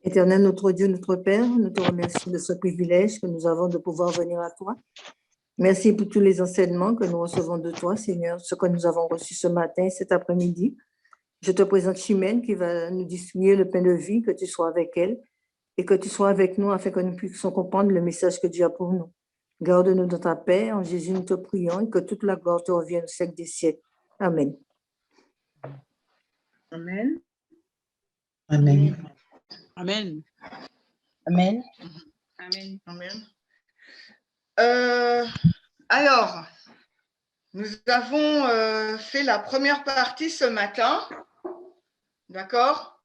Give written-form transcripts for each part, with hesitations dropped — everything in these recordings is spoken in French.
Éternel, notre Dieu, notre Père, nous te remercions de ce privilège que nous avons de pouvoir venir à toi. Merci pour tous les enseignements que nous recevons de toi, Seigneur, ce que nous avons reçu ce matin, cet après-midi. Je te présente Chimène qui va nous distribuer le pain de vie, que tu sois avec elle et que tu sois avec nous afin que nous puissions comprendre le message que Dieu a pour nous. Garde-nous dans ta paix. En Jésus, nous te prions et que toute la gloire te revienne au siècle des siècles. Amen. Amen. Amen. Amen. Amen. Amen. Amen. Alors, nous avons fait la première partie ce matin. D'accord?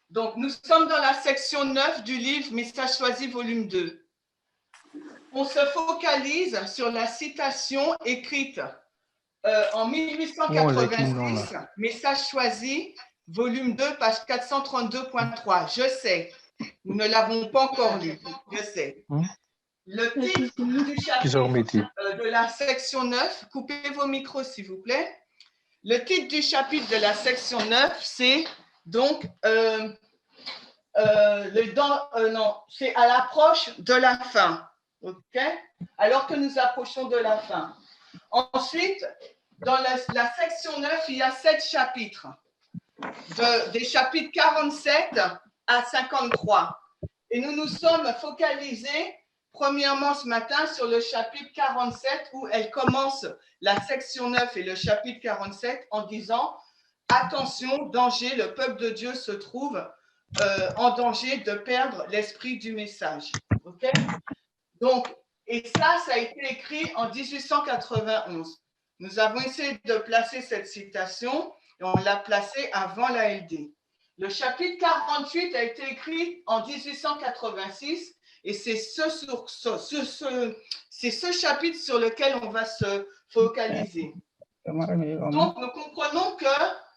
Donc, nous sommes dans la section 9 du livre Message choisi, volume 2. On se focalise sur la citation écrite en 1886, Message choisi, volume 2, page 432.3. Je sais, nous ne l'avons pas encore lu, je sais. Le titre du chapitre de la section 9, coupez vos micros s'il vous plaît. Le titre du chapitre de la section 9, c'est donc c'est à l'approche de la fin. OK? Alors que nous approchons de la fin. Ensuite, dans la section 9, il y a 7 chapitres. Des chapitres 47 à 53. Et nous nous sommes focalisés premièrement ce matin sur le chapitre 47 où elle commence la section 9 et le chapitre 47 en disant « Attention, danger, le peuple de Dieu se trouve en danger de perdre l'esprit du message. » Okay? Donc, et ça a été écrit en 1891. Nous avons essayé de placer cette citation et on l'a placée avant la LD. Le chapitre 48 a été écrit en 1886 et c'est ce chapitre sur lequel on va se focaliser. Donc, nous comprenons que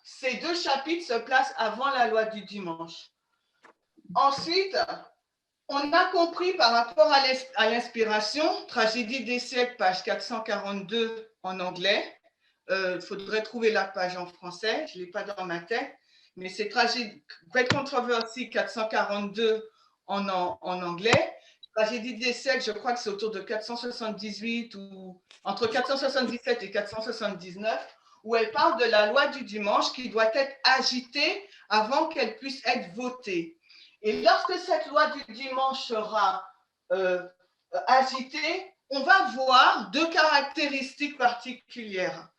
ces 2 chapitres se placent avant la loi du dimanche. Ensuite, on a compris par rapport à l'inspiration, Tragédie des siècles, page 442 en anglais. Il faudrait trouver la page en français, je ne l'ai pas dans ma tête, mais c'est Great Controversy 442 en anglais. Tragédie des siècles, je crois que c'est autour de 478 ou entre 477 et 479, où elle parle de la loi du dimanche qui doit être agitée avant qu'elle puisse être votée. Et lorsque cette loi du dimanche sera agitée, on va voir 2 caractéristiques particulières.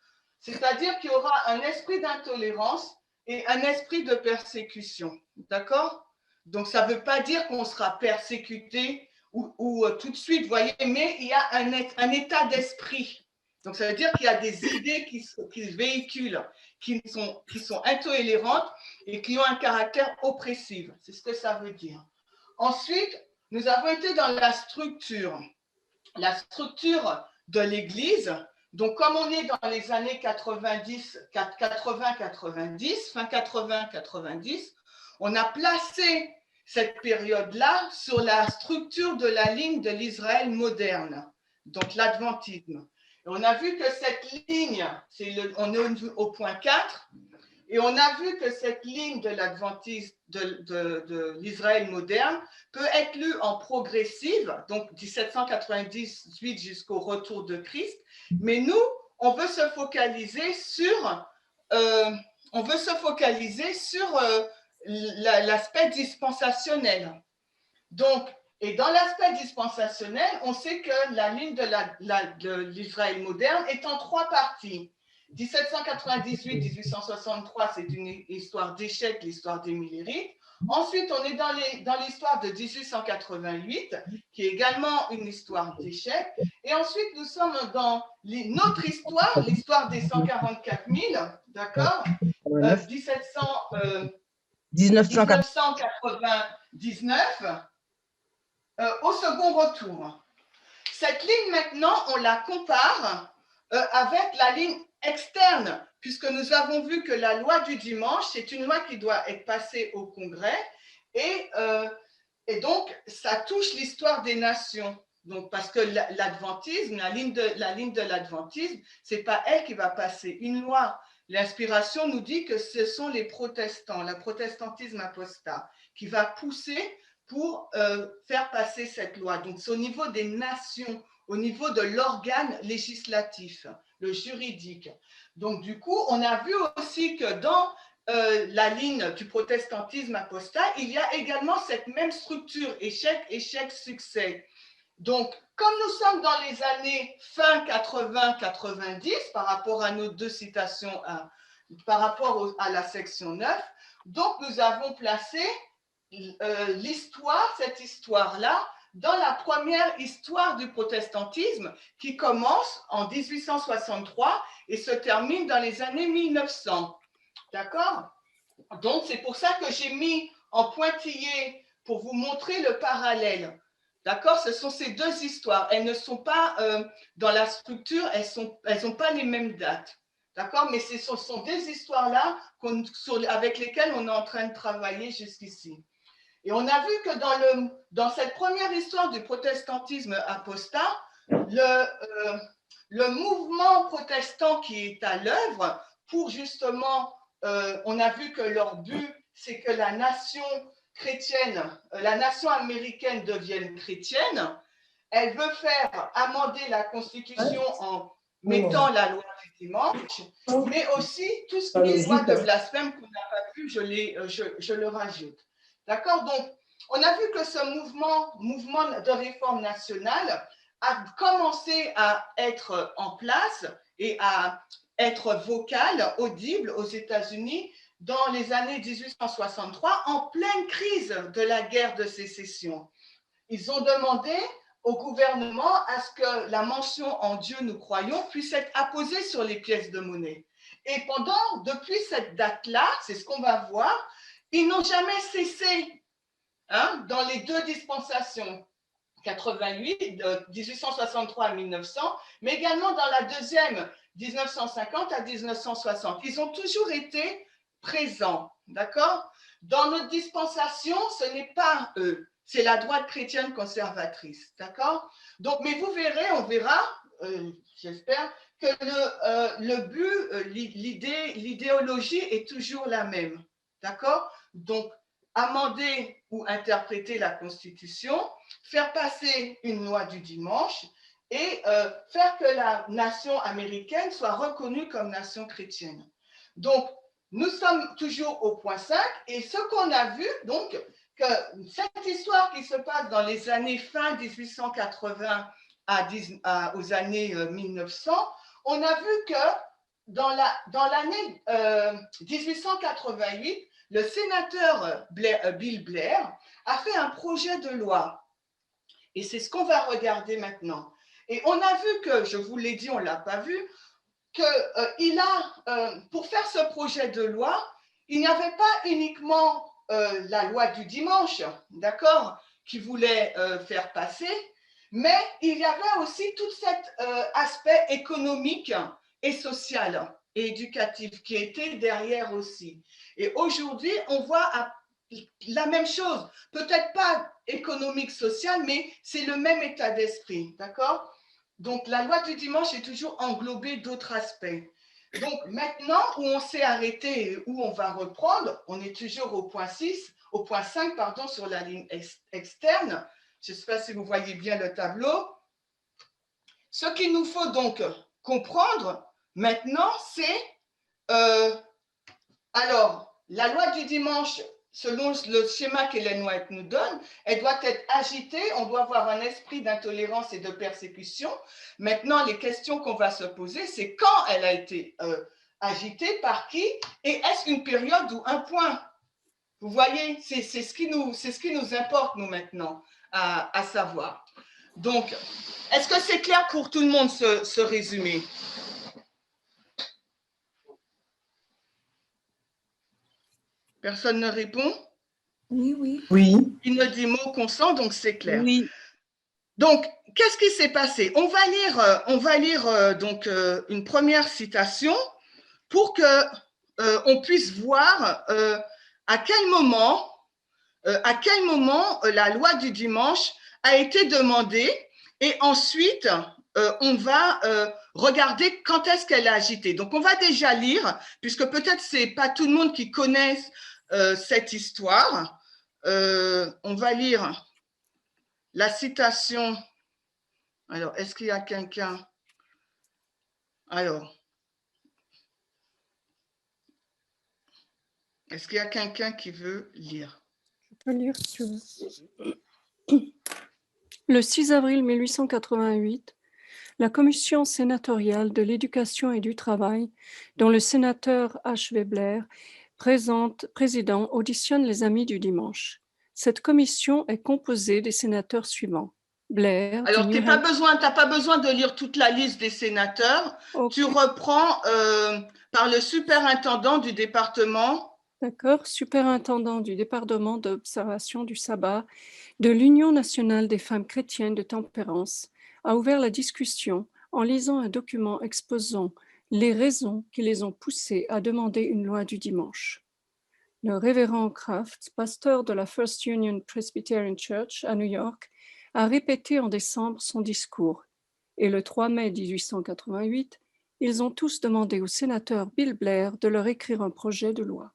C'est-à-dire qu'il y aura un esprit d'intolérance et un esprit de persécution. D'accord? Donc, ça ne veut pas dire qu'on sera persécuté ou tout de suite, vous voyez, mais il y a un état d'esprit. Donc, ça veut dire qu'il y a des idées qui se véhiculent, qui sont intolérantes et qui ont un caractère oppressif. C'est ce que ça veut dire. Ensuite, nous avons été dans la structure de l'Église. Donc, comme on est dans les années 80-90, fin 80-90, on a placé cette période-là sur la structure de la ligne de l'Israël moderne, donc l'adventisme. Et on a vu que cette ligne, on est au point 4, et on a vu que cette ligne de l'adventisme, de l'Israël moderne, peut être lue en progressive, donc 1798 jusqu'au retour de Christ, mais nous, on veut se focaliser sur l'aspect dispensationnel. Donc, et dans l'aspect dispensationnel, on sait que la ligne de l'Israël moderne est en 3 parties. 1798-1863, c'est une histoire d'échec, l'histoire des Millérites. Ensuite, on est dans l'histoire de 1888, qui est également une histoire d'échec. Et ensuite, nous sommes dans notre histoire, l'histoire des 144 000, d'accord, 1999, au second retour. Cette ligne, maintenant, on la compare avec la ligne externe, puisque nous avons vu que la loi du dimanche, c'est une loi qui doit être passée au Congrès, et donc, ça touche l'histoire des nations. Donc, parce que l'adventisme, la ligne de l'adventisme, ce n'est pas elle qui va passer une loi. L'inspiration nous dit que ce sont les protestants, le protestantisme apostat, qui va pousser pour faire passer cette loi. Donc, c'est au niveau des nations, au niveau de l'organe législatif, le juridique. Donc, du coup, on a vu aussi que dans la ligne du protestantisme apostat, il y a également cette même structure, échec, échec, succès. Donc, comme nous sommes dans les années fin 80-90, par rapport à nos deux citations, par rapport à la section 9, donc nous avons placé l'histoire, cette histoire-là, dans la première histoire du protestantisme qui commence en 1863 et se termine dans les années 1900. D'accord? Donc, c'est pour ça que j'ai mis en pointillé pour vous montrer le parallèle. D'accord? Ce sont ces deux histoires. Elles ne sont pas dans la structure, elles n'ont pas les mêmes dates. D'accord? Mais ce sont des histoires-là avec lesquelles on est en train de travailler jusqu'ici. Et on a vu que dans cette première histoire du protestantisme apostat, le mouvement protestant qui est à l'œuvre pour justement, on a vu que leur but, c'est que la nation chrétienne, la nation américaine devienne chrétienne. Elle veut faire amender la Constitution en mettant la loi du dimanche, mais aussi tout ce qui est loi de blasphème qu'on n'a pas vu, je le rajoute. D'accord? Donc, on a vu que ce mouvement de réforme nationale a commencé à être en place et à être vocal, audible aux États-Unis dans les années 1863, en pleine crise de la guerre de sécession. Ils ont demandé au gouvernement à ce que la mention « En Dieu nous croyons » puisse être apposée sur les pièces de monnaie. Et depuis cette date-là, c'est ce qu'on va voir, ils n'ont jamais cessé, dans les deux dispensations, 88, 1863 à 1900, mais également dans la deuxième, 1950 à 1960. Ils ont toujours été présents, d'accord? Dans notre dispensation, ce n'est pas eux, c'est la droite chrétienne conservatrice, d'accord? Donc, mais vous verrez, on verra, j'espère, que le but, l'idéologie est toujours la même, d'accord? Donc, amender ou interpréter la Constitution, faire passer une loi du dimanche et faire que la nation américaine soit reconnue comme nation chrétienne. Donc, nous sommes toujours au point 5 et ce qu'on a vu, donc, que cette histoire qui se passe dans les années fin 1880 aux années 1900, on a vu que dans l'année 1888, le sénateur Bill Blair a fait un projet de loi. Et c'est ce qu'on va regarder maintenant. Et on a vu que, je vous l'ai dit, on ne l'a pas vu, pour faire ce projet de loi, il n'y avait pas uniquement la loi du dimanche, d'accord, qui voulait faire passer, mais il y avait aussi tout cet aspect économique et social et éducatif qui était derrière aussi. Et aujourd'hui, on voit la même chose, peut-être pas économique, social, mais c'est le même état d'esprit, d'accord? Donc, la loi du dimanche est toujours englobée d'autres aspects. Donc, maintenant où on s'est arrêté et où on va reprendre, on est toujours au point 5, pardon, sur la ligne externe. Je ne sais pas si vous voyez bien le tableau. Ce qu'il nous faut donc comprendre maintenant, c'est alors, la loi du dimanche, selon le schéma qu'Ellen White nous donne, elle doit être agitée, on doit avoir un esprit d'intolérance et de persécution. Maintenant, les questions qu'on va se poser, c'est quand elle a été agitée, par qui, et est-ce une période ou un point? Vous voyez, c'est ce qui nous importe, nous, maintenant, à savoir. Donc, est-ce que c'est clair pour tout le monde, ce résumé? Personne ne répond? Oui, oui. Oui. Il ne dit mot consent, donc c'est clair. Oui. Donc, qu'est-ce qui s'est passé? On va lire donc une première citation pour que on puisse voir à quel moment la loi du dimanche a été demandée et ensuite on va regarder quand est-ce qu'elle a agité. Donc, on va déjà lire, puisque peut-être c'est pas tout le monde qui connaît cette histoire. on va lire la citation. Alors, est-ce qu'il y a quelqu'un? Alors, est-ce qu'il y a quelqu'un qui veut lire? Je peux lire si tu veux. Le 6 avril 1888, la commission sénatoriale de l'éducation et du travail, dont le sénateur H. Blair, président, auditionne les Amis du dimanche. Cette commission est composée des sénateurs suivants. Blair. Alors, tu n'as pas besoin de lire toute la liste des sénateurs. Okay. Tu reprends par le superintendant du département. D'accord, superintendant du département d'observation du sabbat de l'Union nationale des femmes chrétiennes de tempérance a ouvert la discussion en lisant un document exposant les raisons qui les ont poussés à demander une loi du dimanche. Le révérend Kraft, pasteur de la First Union Presbyterian Church à New York, a répété en décembre son discours et le 3 mai 1888, ils ont tous demandé au sénateur Bill Blair de leur écrire un projet de loi.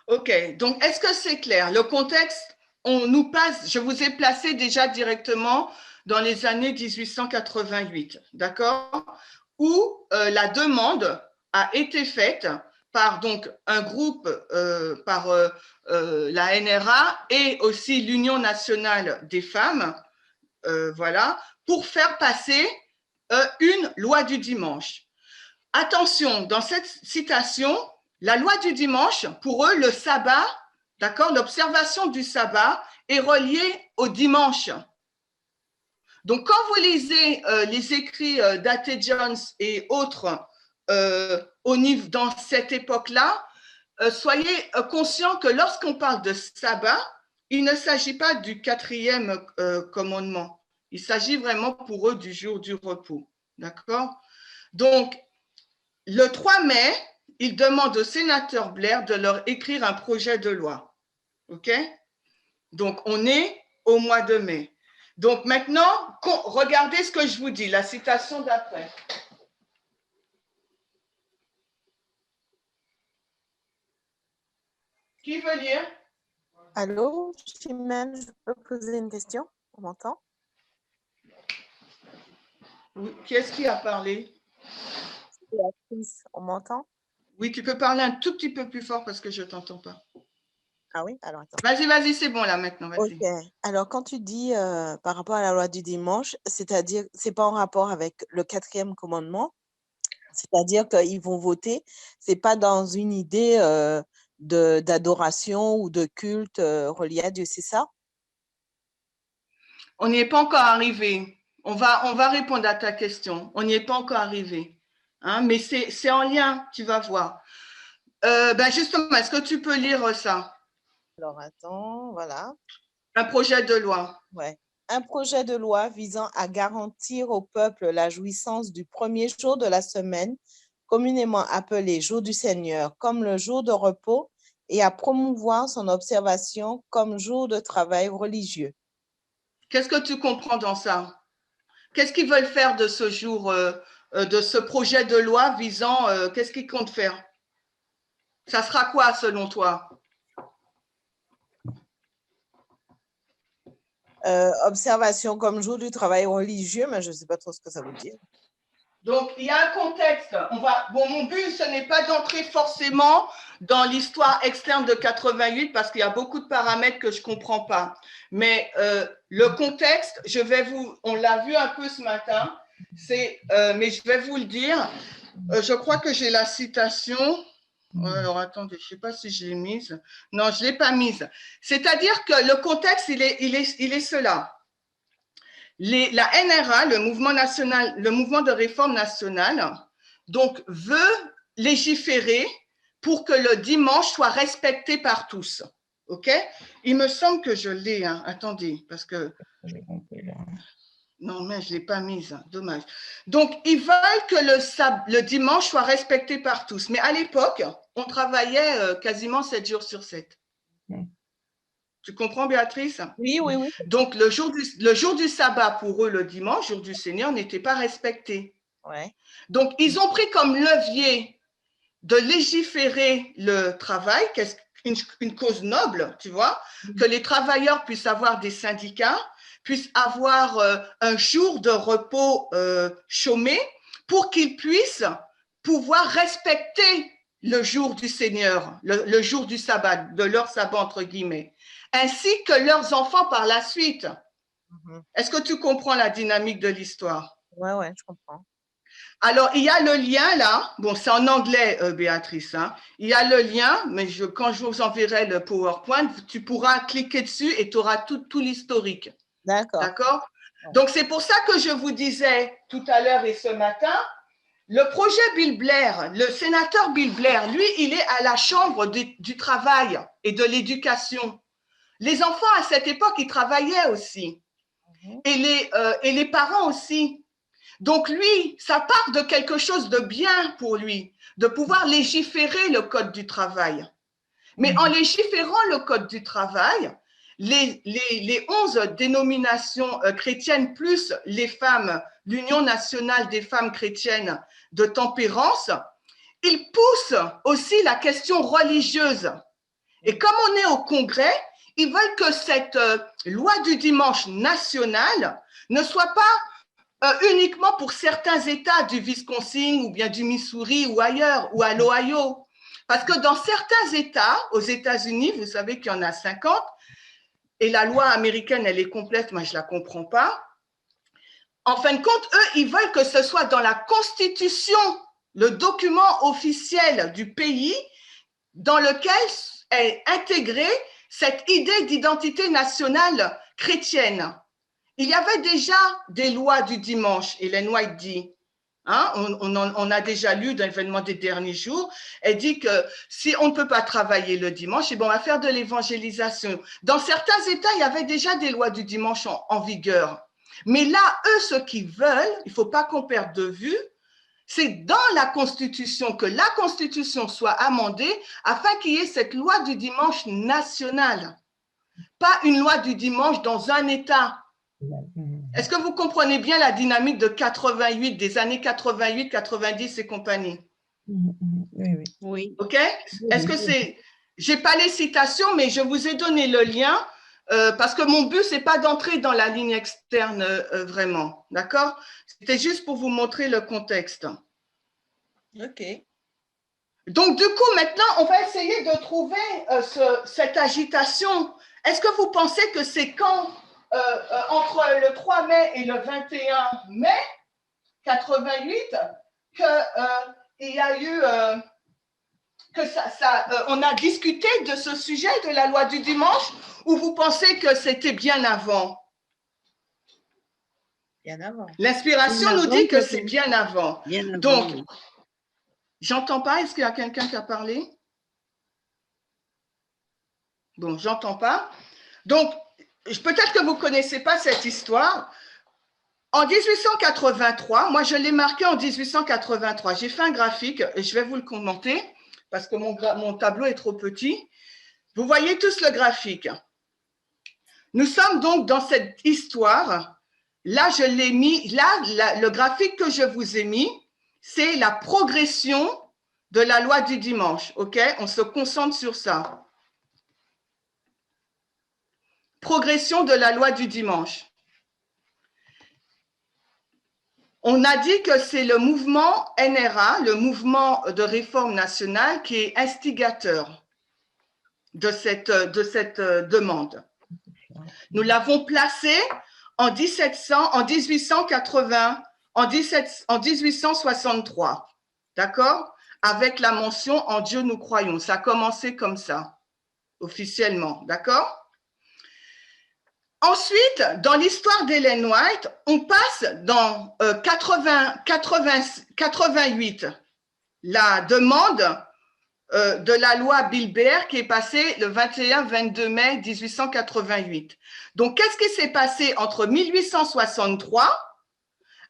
Ok, donc est-ce que c'est clair? Le contexte, on nous passe, je vous ai placé déjà directement dans les années 1888, d'accord? Où la demande a été faite par donc un groupe, par la NRA et aussi l'Union nationale des femmes, voilà, pour faire passer une loi du dimanche. Attention, dans cette citation, la loi du dimanche, pour eux, le sabbat, d'accord, l'observation du sabbat est reliée au dimanche. Donc, quand vous lisez les écrits d'A.T. Jones et autres dans cette époque-là, soyez conscients que lorsqu'on parle de sabbat, il ne s'agit pas du 4e commandement. Il s'agit vraiment pour eux du jour du repos. D'accord? Donc, le 3 mai, ils demandent au sénateur Blair de leur écrire un projet de loi. OK? Donc, on est au mois de mai. Donc, maintenant, regardez ce que je vous dis, la citation d'après. Qui veut lire? Allô, Chimène, je peux poser une question? On m'entend? Oui. Qui est-ce qui a parlé? Béatrice, on m'entend? Oui, tu peux parler un tout petit peu plus fort parce que je ne t'entends pas. Ah oui? Alors attends. Vas-y, c'est bon là maintenant. Vas-y. Ok. Alors, quand tu dis par rapport à la loi du dimanche, c'est-à-dire, c'est pas en rapport avec le 4e commandement, c'est-à-dire qu'ils vont voter, c'est pas dans une idée d'adoration ou de culte relié à Dieu, c'est ça? On n'y est pas encore arrivé. On va répondre à ta question. On n'y est pas encore arrivé. Hein, mais c'est en lien, tu vas voir. Justement, est-ce que tu peux lire ça? Alors, attends, voilà. Un projet de loi. Ouais. Un projet de loi visant à garantir au peuple la jouissance du premier jour de la semaine, communément appelé jour du Seigneur, comme le jour de repos, et à promouvoir son observation comme jour de travail religieux. Qu'est-ce que tu comprends dans ça? Qu'est-ce qu'ils veulent faire de ce jour, de ce projet de loi visant, qu'est-ce qu'ils comptent faire? Ça sera quoi selon toi? Observation comme jour du travail religieux, mais je ne sais pas trop ce que ça veut dire. Donc, il y a un contexte. Mon but, ce n'est pas d'entrer forcément dans l'histoire externe de 88 parce qu'il y a beaucoup de paramètres que je ne comprends pas. Mais le contexte, on l'a vu un peu ce matin, mais je vais vous le dire. Je crois que j'ai la citation. Alors, attendez, je ne sais pas si je l'ai mise. Non, je ne l'ai pas mise. C'est-à-dire que le contexte, il est cela. La NRA, le mouvement de réforme nationale, donc veut légiférer pour que le dimanche soit respecté par tous. OK? Il me semble que je l'ai. Hein. Attendez, parce que… Non, mais je ne l'ai pas mise. Dommage. Donc, ils veulent que le dimanche soit respecté par tous. Mais à l'époque, on travaillait quasiment 7 jours sur 7. Tu comprends, Béatrice? Oui. Donc, le jour du sabbat, pour eux, le dimanche, jour du Seigneur, n'était pas respecté. Ouais. Donc, ils ont pris comme levier de légiférer le travail. une cause noble, tu vois, que les travailleurs puissent avoir des syndicats, puissent avoir un jour de repos chômé pour qu'ils puissent pouvoir respecter le jour du Seigneur, le jour du sabbat, de leur sabbat entre guillemets, ainsi que leurs enfants par la suite. Est-ce que tu comprends la dynamique de l'histoire? Ouais, je comprends. Alors, il y a le lien là, bon, c'est en anglais, Béatrice, hein. Il y a le lien, mais quand je vous enverrai le PowerPoint, tu pourras cliquer dessus et tu auras tout l'historique. D'accord. D'accord? Donc, c'est pour ça que je vous disais tout à l'heure et ce matin, le projet Bill Blair, le sénateur Bill Blair, lui, il est à la chambre du travail et de l'éducation. Les enfants, à cette époque, ils travaillaient aussi. Et les parents aussi. Donc, lui, ça part de quelque chose de bien pour lui, de pouvoir légiférer le code du travail. Mais en légiférant le code du travail, les 11 dénominations chrétiennes plus les femmes, l'Union nationale des femmes chrétiennes de tempérance, ils poussent aussi la question religieuse. Et comme on est au Congrès, ils veulent que cette loi du dimanche nationale ne soit pas uniquement pour certains États du Wisconsin ou bien du Missouri ou ailleurs, ou à l'Ohio. Parce que dans certains États, aux États-Unis, vous savez qu'il y en a 50, et la loi américaine, elle est complète, moi je ne la comprends pas. En fin de compte, eux, ils veulent que ce soit dans la Constitution, le document officiel du pays, dans lequel est intégrée cette idée d'identité nationale chrétienne. Il y avait déjà des lois du dimanche, Ellen White dit. Hein, on a déjà lu dans l'événement des derniers jours, elle dit que si on ne peut pas travailler le dimanche, et bon, on va faire de l'évangélisation. Dans certains États, il y avait déjà des lois du dimanche en vigueur. Mais là, eux, ce qu'ils veulent, il ne faut pas qu'on perde de vue, c'est dans la Constitution, que la Constitution soit amendée afin qu'il y ait cette loi du dimanche nationale. Pas une loi du dimanche dans un État. Est-ce que vous comprenez bien la dynamique de 88, des années 88, 90 et compagnie? Oui. OK? Est-ce que c'est… Je n'ai pas les citations, mais je vous ai donné le lien parce que mon but, ce n'est pas d'entrer dans la ligne externe vraiment. D'accord? C'était juste pour vous montrer le contexte. OK. Donc, du coup, maintenant, on va essayer de trouver cette agitation. Est-ce que vous pensez que c'est quand entre le 3 mai et le 21 mai 88 qu'il y a eu on a discuté de ce sujet de la loi du dimanche, ou vous pensez que c'était bien avant? Bien avant. L'inspiration nous dit que c'est bien avant. Bien avant. Donc, j'entends pas. Est-ce qu'il y a quelqu'un qui a parlé? Bon, j'entends pas. Donc, peut-être que vous ne connaissez pas cette histoire. En 1883, moi je l'ai marqué en 1883. J'ai fait un graphique et je vais vous le commenter parce que mon tableau est trop petit. Vous voyez tous le graphique. Nous sommes donc dans cette histoire. Là, je l'ai mis. Là, le graphique que je vous ai mis, c'est la progression de la loi du dimanche. OK? On se concentre sur ça. Progression de la loi du dimanche. On a dit que c'est le mouvement NRA, le mouvement de réforme nationale, qui est instigateur de cette demande. Nous l'avons placé en 1863, d'accord? Avec la mention « En Dieu nous croyons ». Ça a commencé comme ça, officiellement, d'accord? Ensuite, dans l'histoire d'Ellen White, on passe dans 88, la demande de la loi Bill Blair qui est passée le 21-22 mai 1888. Donc, qu'est-ce qui s'est passé entre 1863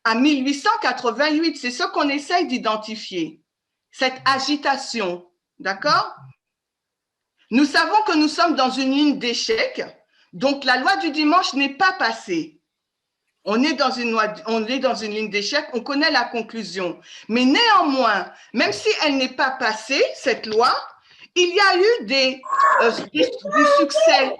à 1888? C'est ce qu'on essaye d'identifier, cette agitation, d'accord? Nous savons que nous sommes dans une ligne d'échec. Donc, la loi du dimanche n'est pas passée. On est dans une ligne d'échec, on connaît la conclusion. Mais néanmoins, même si elle n'est pas passée, cette loi, il y a eu du succès.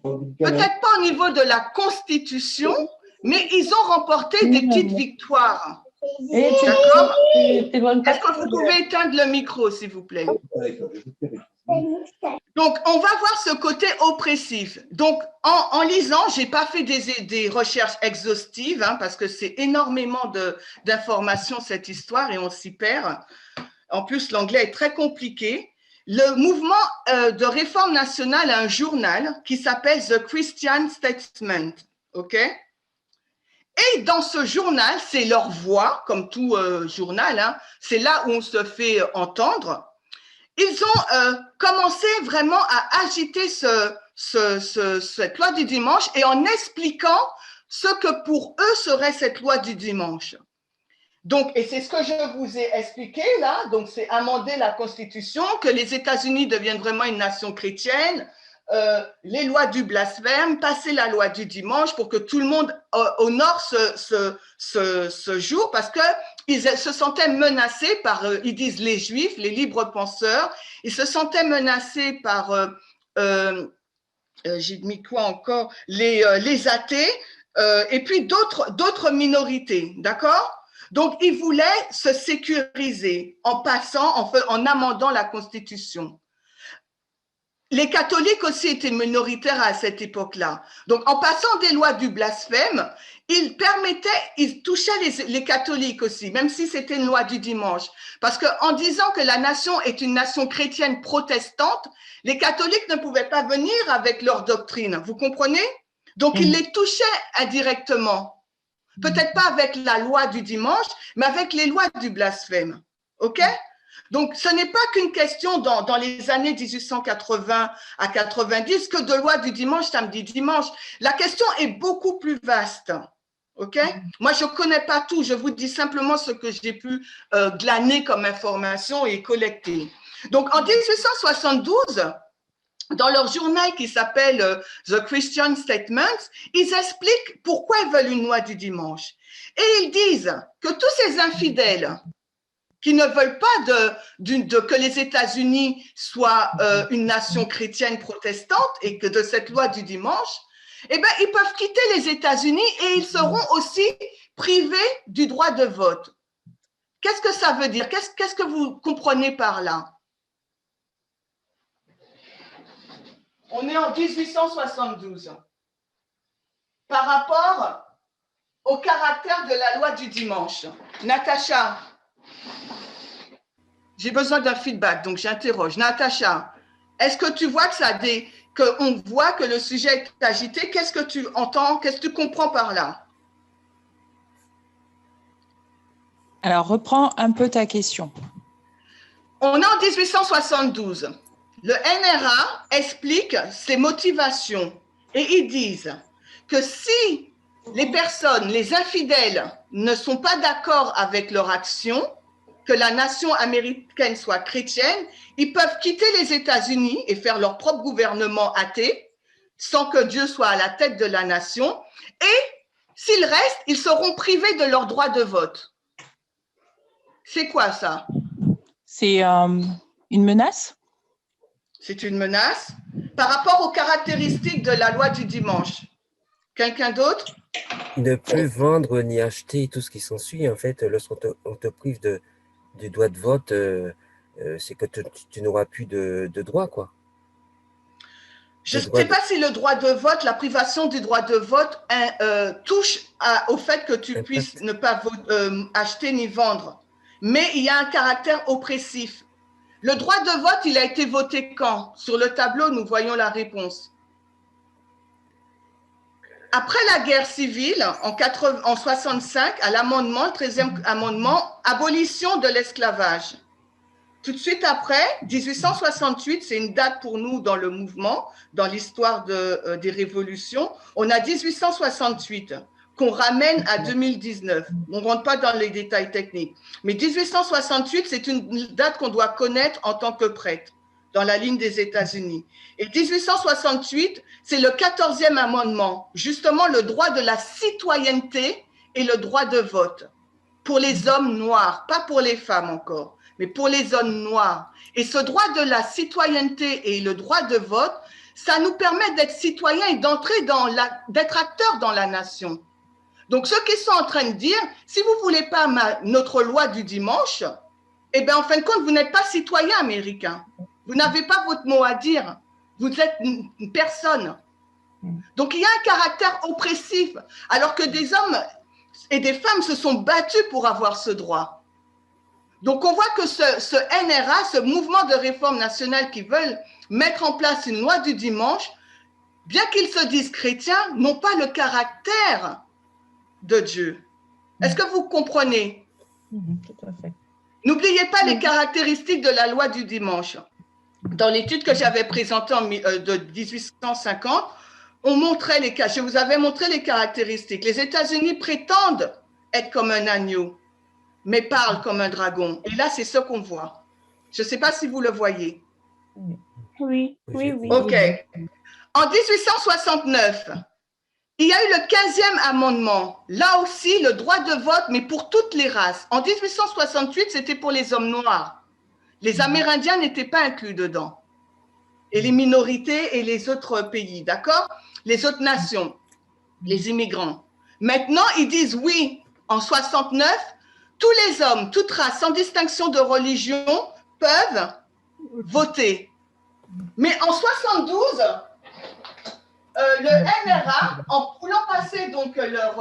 Peut-être pas au niveau de la Constitution, mais ils ont remporté des petites victoires. D'accord? Est-ce que vous pouvez éteindre le micro, s'il vous plaît? Donc, on va voir ce côté oppressif. Donc, en lisant, je n'ai pas fait des recherches exhaustives, hein, parce que c'est énormément d'informations, cette histoire, et on s'y perd. En plus, l'anglais est très compliqué. Le mouvement de réforme nationale a un journal qui s'appelle The Christian Statesman. OK? Et dans ce journal, c'est leur voix, comme tout journal, hein, c'est là où on se fait entendre. Ils ont commencé vraiment à agiter cette loi du dimanche et en expliquant ce que pour eux serait cette loi du dimanche. Donc, et c'est ce que je vous ai expliqué là, donc c'est amender la Constitution, que les États-Unis deviennent vraiment une nation chrétienne, les lois du blasphème, passer la loi du dimanche pour que tout le monde honore ce jour, parce qu'ils se sentaient menacés par, ils disent les Juifs, les libres penseurs, ils se sentaient menacés par, j'ai mis quoi encore, les athées, et puis d'autres minorités, d'accord? Donc, ils voulaient se sécuriser en passant, en amendant la Constitution. Les catholiques aussi étaient minoritaires à cette époque-là. Donc, en passant des lois du blasphème, ils touchaient les catholiques aussi, même si c'était une loi du dimanche. Parce qu'en disant que la nation est une nation chrétienne protestante, les catholiques ne pouvaient pas venir avec leur doctrine. Vous comprenez? Donc, ils les touchaient indirectement. Peut-être pas avec la loi du dimanche, mais avec les lois du blasphème. OK? Donc, ce n'est pas qu'une question dans les années 1880 à 90 que de loi du dimanche, samedi, dimanche. La question est beaucoup plus vaste. OK? Moi, je ne connais pas tout. Je vous dis simplement ce que j'ai pu glaner comme information et collecter. Donc, en 1872, dans leur journal qui s'appelle The Christian Statements, ils expliquent pourquoi ils veulent une loi du dimanche. Et ils disent que tous ces infidèles qui ne veulent pas que les États-Unis soient une nation chrétienne protestante et que de cette loi du dimanche, eh bien, ils peuvent quitter les États-Unis et ils seront aussi privés du droit de vote. Qu'est-ce que ça veut dire? Qu'est-ce que vous comprenez par là? On est en 1872. Par rapport au caractère de la loi du dimanche. Natacha, j'ai besoin d'un feedback, donc j'interroge. Natacha, est-ce que tu vois qu'on voit que le sujet est agité? Qu'est-ce que tu entends? Qu'est-ce que tu comprends par là? Alors, reprends un peu ta question. On est en 1872. Le NRA explique ses motivations et ils disent que si les personnes, les infidèles, ne sont pas d'accord avec leur action, que la nation américaine soit chrétienne, ils peuvent quitter les États-Unis et faire leur propre gouvernement athée, sans que Dieu soit à la tête de la nation. Et s'ils restent, ils seront privés de leur droit de vote. C'est quoi ça? C'est une menace? C'est une menace par rapport aux caractéristiques de la loi du dimanche. Quelqu'un d'autre? Ne plus vendre ni acheter tout ce qui s'ensuit. En fait, lorsqu'on te prive du droit de vote, c'est que tu n'auras plus de droit, quoi. Je ne sais pas si le droit de vote, la privation du droit de vote touche au fait que tu puisses ne pas acheter ni vendre. Mais il y a un caractère oppressif. Le droit de vote, il a été voté quand? Sur le tableau, nous voyons la réponse. Après la guerre civile, en 65, à l'amendement, le 13e amendement, abolition de l'esclavage. Tout de suite après, 1868, c'est une date pour nous dans le mouvement, dans l'histoire des révolutions. On a 1868 qu'on ramène à 2019. On ne rentre pas dans les détails techniques. Mais 1868, c'est une date qu'on doit connaître en tant que prêtre dans la ligne des États-Unis. Et 1868, c'est le 14e amendement, justement le droit de la citoyenneté et le droit de vote pour les hommes noirs, pas pour les femmes encore. mais pour les hommes noirs. Et ce droit de la citoyenneté et le droit de vote, ça nous permet d'être citoyens et d'être acteurs dans la nation. Donc, ceux qui sont en train de dire, si vous ne voulez pas notre loi du dimanche, eh bien, en fin de compte, vous n'êtes pas citoyen américain. Vous n'avez pas votre mot à dire. Vous êtes une personne. Donc, il y a un caractère oppressif, alors que des hommes et des femmes se sont battus pour avoir ce droit. Donc, on voit que ce NRA, ce mouvement de réforme nationale qui veulent mettre en place une loi du dimanche, bien qu'ils se disent chrétiens, n'ont pas le caractère de Dieu. Est-ce que vous comprenez? Tout à fait. N'oubliez pas les caractéristiques de la loi du dimanche. Dans l'étude que j'avais présentée de 1850, on montrait je vous avais montré les caractéristiques. Les États-Unis prétendent être comme un agneau, mais parlent comme un dragon. Et là, c'est ce qu'on voit. Je ne sais pas si vous le voyez. Oui. OK. En 1869, il y a eu le 15e amendement. Là aussi, le droit de vote, mais pour toutes les races. En 1868, c'était pour les hommes noirs. Les Amérindiens n'étaient pas inclus dedans. Et les minorités et les autres pays, d'accord? Les autres nations, les immigrants. Maintenant, ils disent oui, en 69, tous les hommes, toutes races, sans distinction de religion, peuvent voter. Mais en 72, le NRA, en voulant passer donc leur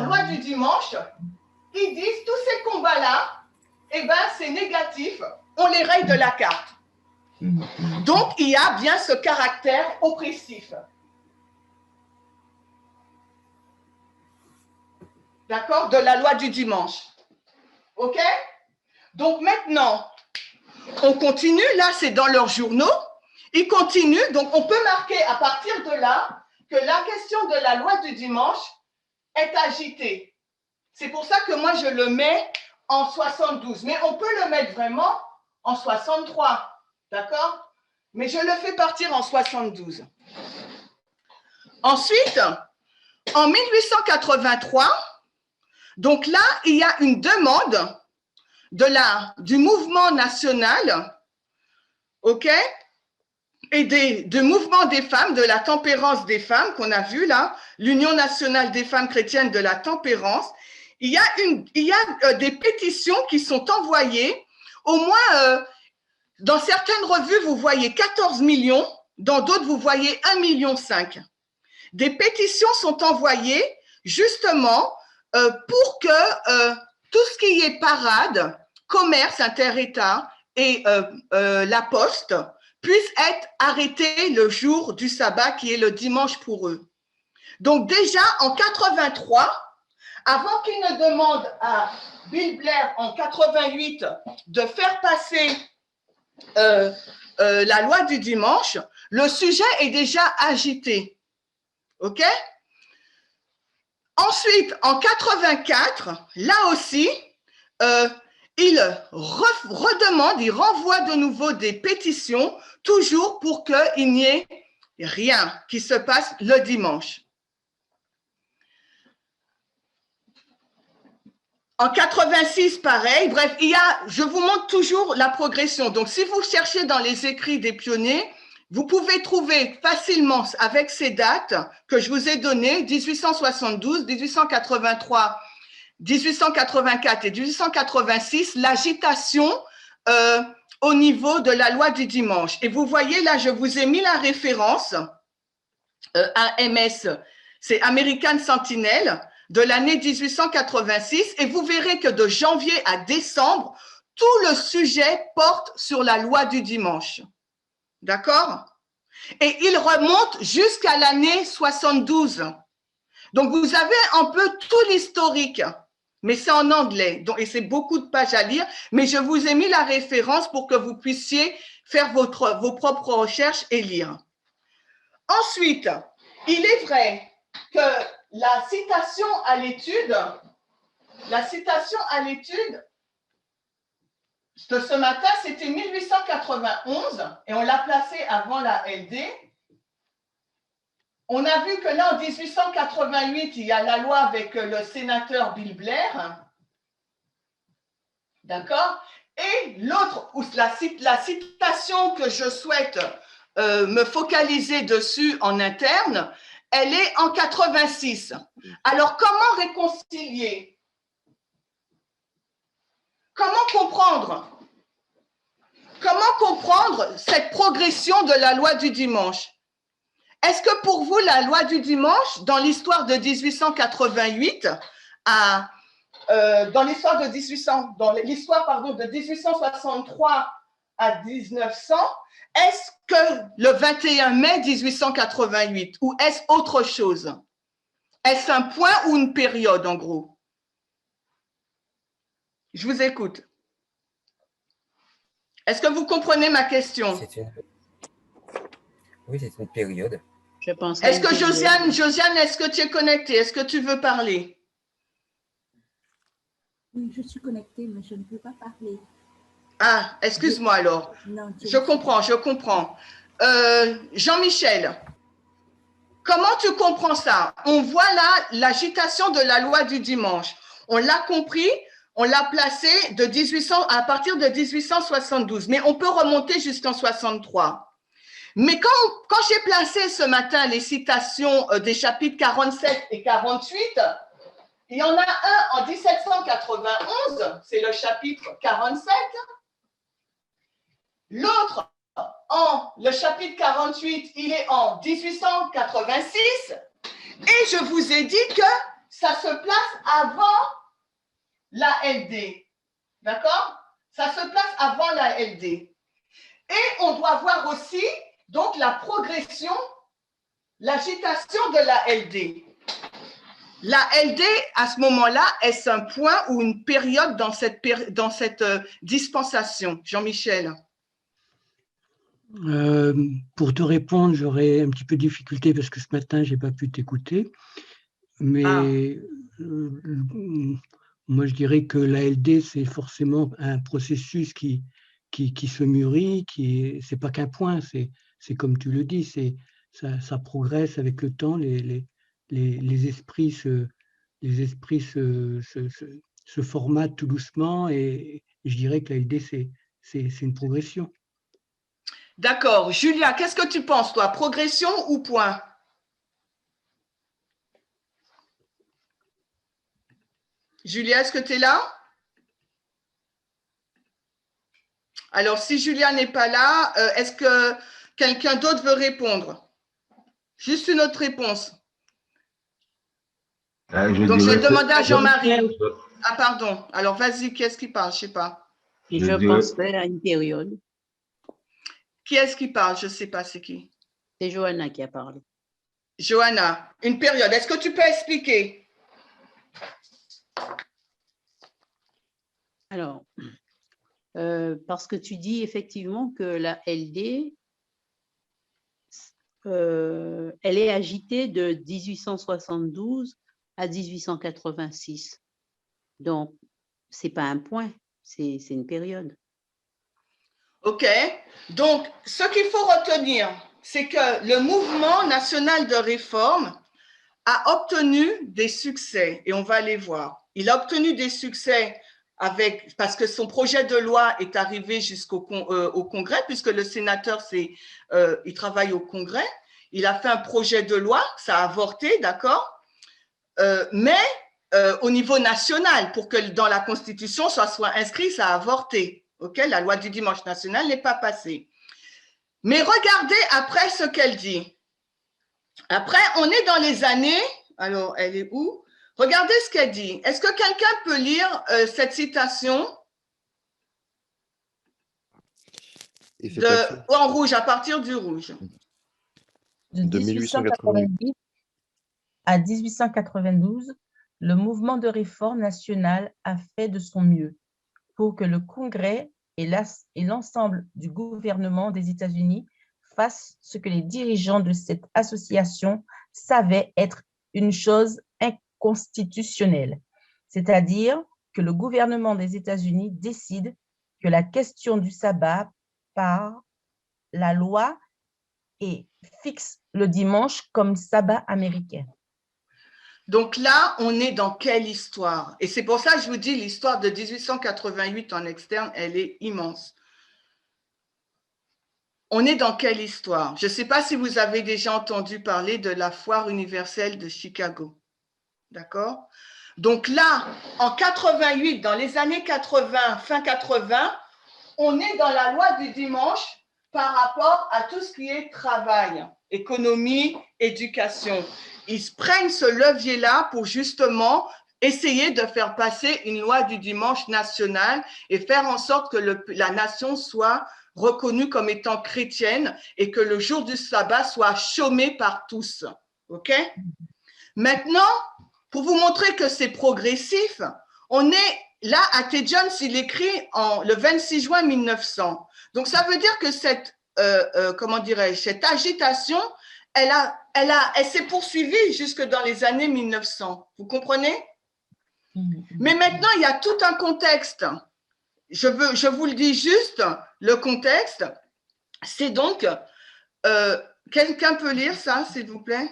loi du dimanche, ils disent tous ces combats-là, eh ben, c'est négatif, on les raye de la carte. Donc, il y a bien ce caractère oppressif. D'accord? De la loi du dimanche. OK? Donc, maintenant, on continue. Là, c'est dans leurs journaux. Ils continuent. Donc, on peut marquer à partir de là que la question de la loi du dimanche est agitée. C'est pour ça que moi, je le mets en 72. Mais on peut le mettre vraiment en 63. D'accord? Mais je le fais partir en 72. Ensuite, en 1883, donc là, il y a une demande du mouvement national, OK, et du mouvement des femmes, de la tempérance des femmes qu'on a vu là, l'Union nationale des femmes chrétiennes de la tempérance. Il y a des pétitions qui sont envoyées, au moins dans certaines revues, vous voyez 14 millions, dans d'autres, vous voyez 1,5 million. Des pétitions sont envoyées justement pour que tout ce qui est parade, commerce inter-État et la poste puissent être arrêtés le jour du sabbat qui est le dimanche pour eux. Donc déjà en 83, avant qu'ils ne demandent à Bill Blair en 88 de faire passer la loi du dimanche, le sujet est déjà agité. OK? Ensuite, en 84, là aussi, il redemande, il renvoie de nouveau des pétitions, toujours pour qu'il n'y ait rien qui se passe le dimanche. En 86, pareil. Bref, je vous montre toujours la progression. Donc, si vous cherchez dans les écrits des pionniers, vous pouvez trouver facilement avec ces dates que je vous ai données, 1872, 1883, 1884 et 1886, l'agitation au niveau de la loi du dimanche. Et vous voyez là, je vous ai mis la référence AMS, c'est American Sentinel, de l'année 1886, et vous verrez que de janvier à décembre, tout le sujet porte sur la loi du dimanche. D'accord? Et il remonte jusqu'à l'année 72. Donc, vous avez un peu tout l'historique, mais c'est en anglais, donc, et c'est beaucoup de pages à lire, mais je vous ai mis la référence pour que vous puissiez faire vos propres recherches et lire. Ensuite, il est vrai que la citation à l'étude de ce matin, c'était 1891 et on l'a placé avant la LD. On a vu que là, en 1888, il y a la loi avec le sénateur Bill Blair. D'accord? Et l'autre, la citation que je souhaite me focaliser dessus en interne, elle est en 86. Alors, comment réconcilier? Comment comprendre cette progression de la loi du dimanche? Est-ce que pour vous, la loi du dimanche, dans l'histoire de 1888, dans l'histoire de 1863 à 1900, est-ce que le 21 mai 1888 ou est-ce autre chose? Est-ce un point ou une période en gros? Je vous écoute. Est-ce que vous comprenez ma question? Oui, c'est une période. Je pense. Est-ce que Josiane, est-ce que tu es connectée? Est-ce que tu veux parler? Oui, je suis connectée, mais je ne peux pas parler. Ah, excuse-moi alors. Non, je comprends. Jean-Michel, comment tu comprends ça? On voit là l'agitation de la loi du dimanche. On l'a compris, on l'a placé à partir de 1872, mais on peut remonter jusqu'en 63. Mais quand j'ai placé ce matin les citations des chapitres 47 et 48, il y en a un en 1791, c'est le chapitre 47. L'autre, le chapitre 48, il est en 1886. Et je vous ai dit que ça se place avant la LD. D'accord? Ça se place avant la LD. Et on doit voir aussi donc la progression, l'agitation de la LD. La LD, à ce moment-là, est-ce un point ou une période dans cette dispensation? Jean-Michel? Pour te répondre, j'aurais un petit peu de difficulté parce que ce matin, je n'ai pas pu t'écouter. Mais moi, je dirais que la LD, c'est forcément un processus qui se mûrit, ce n'est pas qu'un point, c'est comme tu le dis, ça progresse avec le temps, les esprits se formatent tout doucement et je dirais que la LD, c'est une progression. D'accord. Julia, qu'est-ce que tu penses, toi? Progression ou point? Julia, est-ce que tu es là? Alors, si Julia n'est pas là, est-ce que quelqu'un d'autre veut répondre? Juste une autre réponse. Donc, je vais demander à Jean-Marie. Ah, pardon. Alors, vas-y, qui est-ce qui parle? Je ne sais pas. Je penserais à une période. Qui est-ce qui parle? Je ne sais pas c'est qui. C'est Johanna qui a parlé. Johanna, une période. Est-ce que tu peux expliquer? Alors, parce que tu dis effectivement que la LD, elle est agitée de 1872 à 1886. Donc, ce n'est pas un point, c'est une période. OK. Donc, ce qu'il faut retenir, c'est que le mouvement national de réforme a obtenu des succès, et on va les voir. Il a obtenu des succès parce que son projet de loi est arrivé jusqu'au au Congrès, puisque le sénateur, il travaille au Congrès. Il a fait un projet de loi, ça a avorté, d'accord? Mais au niveau national, pour que dans la Constitution, ça soit inscrit, ça a avorté. Okay? La loi du dimanche national n'est pas passée. Mais regardez après ce qu'elle dit. Après, on est dans les années, alors elle est où? Regardez ce qu'elle dit. Est-ce que quelqu'un peut lire cette citation en rouge, à partir du rouge? De 1890 à 1892, le mouvement de réforme nationale a fait de son mieux pour que le Congrès et l'ensemble du gouvernement des États-Unis fassent ce que les dirigeants de cette association savaient être une chose inconstitutionnelle, c'est-à-dire que le gouvernement des États-Unis décide que la question du sabbat par la loi et fixe le dimanche comme sabbat américain. Donc là, on est dans quelle histoire? Et c'est pour ça que je vous dis, l'histoire de 1888 en externe, elle est immense. On est dans quelle histoire? Je ne sais pas si vous avez déjà entendu parler de la foire universelle de Chicago. D'accord? Donc là, en 88, dans les années 80, fin 80, on est dans la loi du dimanche par rapport à tout ce qui est travail, économie, éducation. Ils se prennent ce levier-là pour justement essayer de faire passer une loi du dimanche nationale et faire en sorte que la nation soit reconnue comme étant chrétienne et que le jour du sabbat soit chômé par tous. OK? Maintenant, pour vous montrer que c'est progressif, on est là, A.T. Jones, il écrit le 26 juin 1900. Donc, ça veut dire que cette agitation, elle s'est poursuivie jusque dans les années 1900. Vous comprenez? Mais maintenant, il y a tout un contexte. Je vous le dis juste, le contexte, c'est donc, quelqu'un peut lire ça, s'il vous plaît?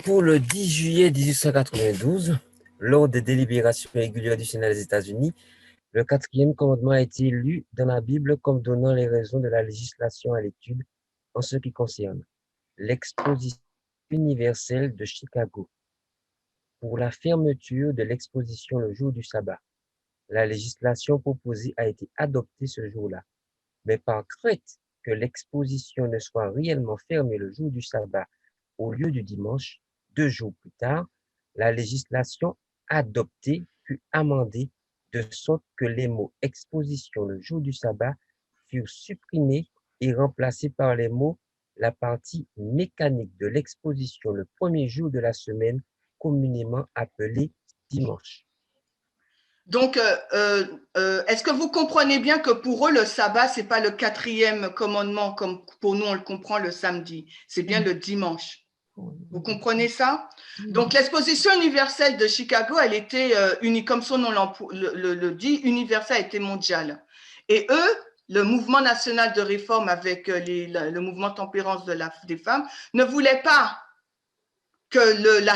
Pour le 10 juillet 1892, lors des délibérations régulières du Sénat des États-Unis, le 4e commandement a été lu dans la Bible comme donnant les raisons de la législation à l'étude en ce qui concerne l'exposition universelle de Chicago. Pour la fermeture de l'exposition le jour du sabbat, la législation proposée a été adoptée ce jour-là, mais par crainte que l'exposition ne soit réellement fermée le jour du sabbat au lieu du dimanche, 2 jours plus tard, la législation adoptée fut amendée de sorte que les mots « exposition le jour du sabbat » furent supprimés et remplacés par les mots « la partie mécanique de l'exposition le premier jour de la semaine, communément appelé dimanche ». Donc, est-ce que vous comprenez bien que pour eux, le sabbat, ce n'est pas le 4e commandement comme pour nous, on le comprend le samedi, c'est bien le dimanche. Vous comprenez ça? Donc, l'exposition universelle de Chicago, elle était unique, comme son nom le dit, universelle, elle était mondiale. Et eux, le mouvement national de réforme avec le mouvement tempérance des femmes, ne voulaient pas que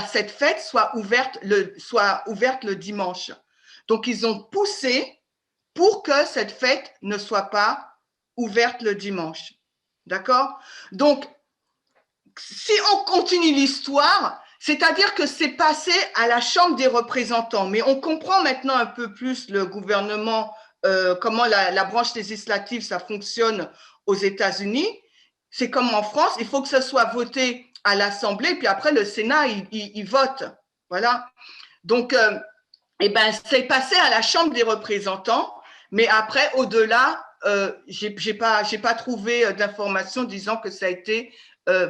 cette fête soit ouverte le dimanche. Donc, ils ont poussé pour que cette fête ne soit pas ouverte le dimanche. D'accord? Donc, si on continue l'histoire, c'est-à-dire que c'est passé à la Chambre des représentants, mais on comprend maintenant un peu plus le gouvernement, comment la branche législative, ça fonctionne aux États-Unis. C'est comme en France, il faut que ce soit voté à l'Assemblée, puis après le Sénat, il vote. Voilà. Donc, c'est passé à la Chambre des représentants, mais après, au-delà, j'ai pas trouvé d'informations disant que ça a été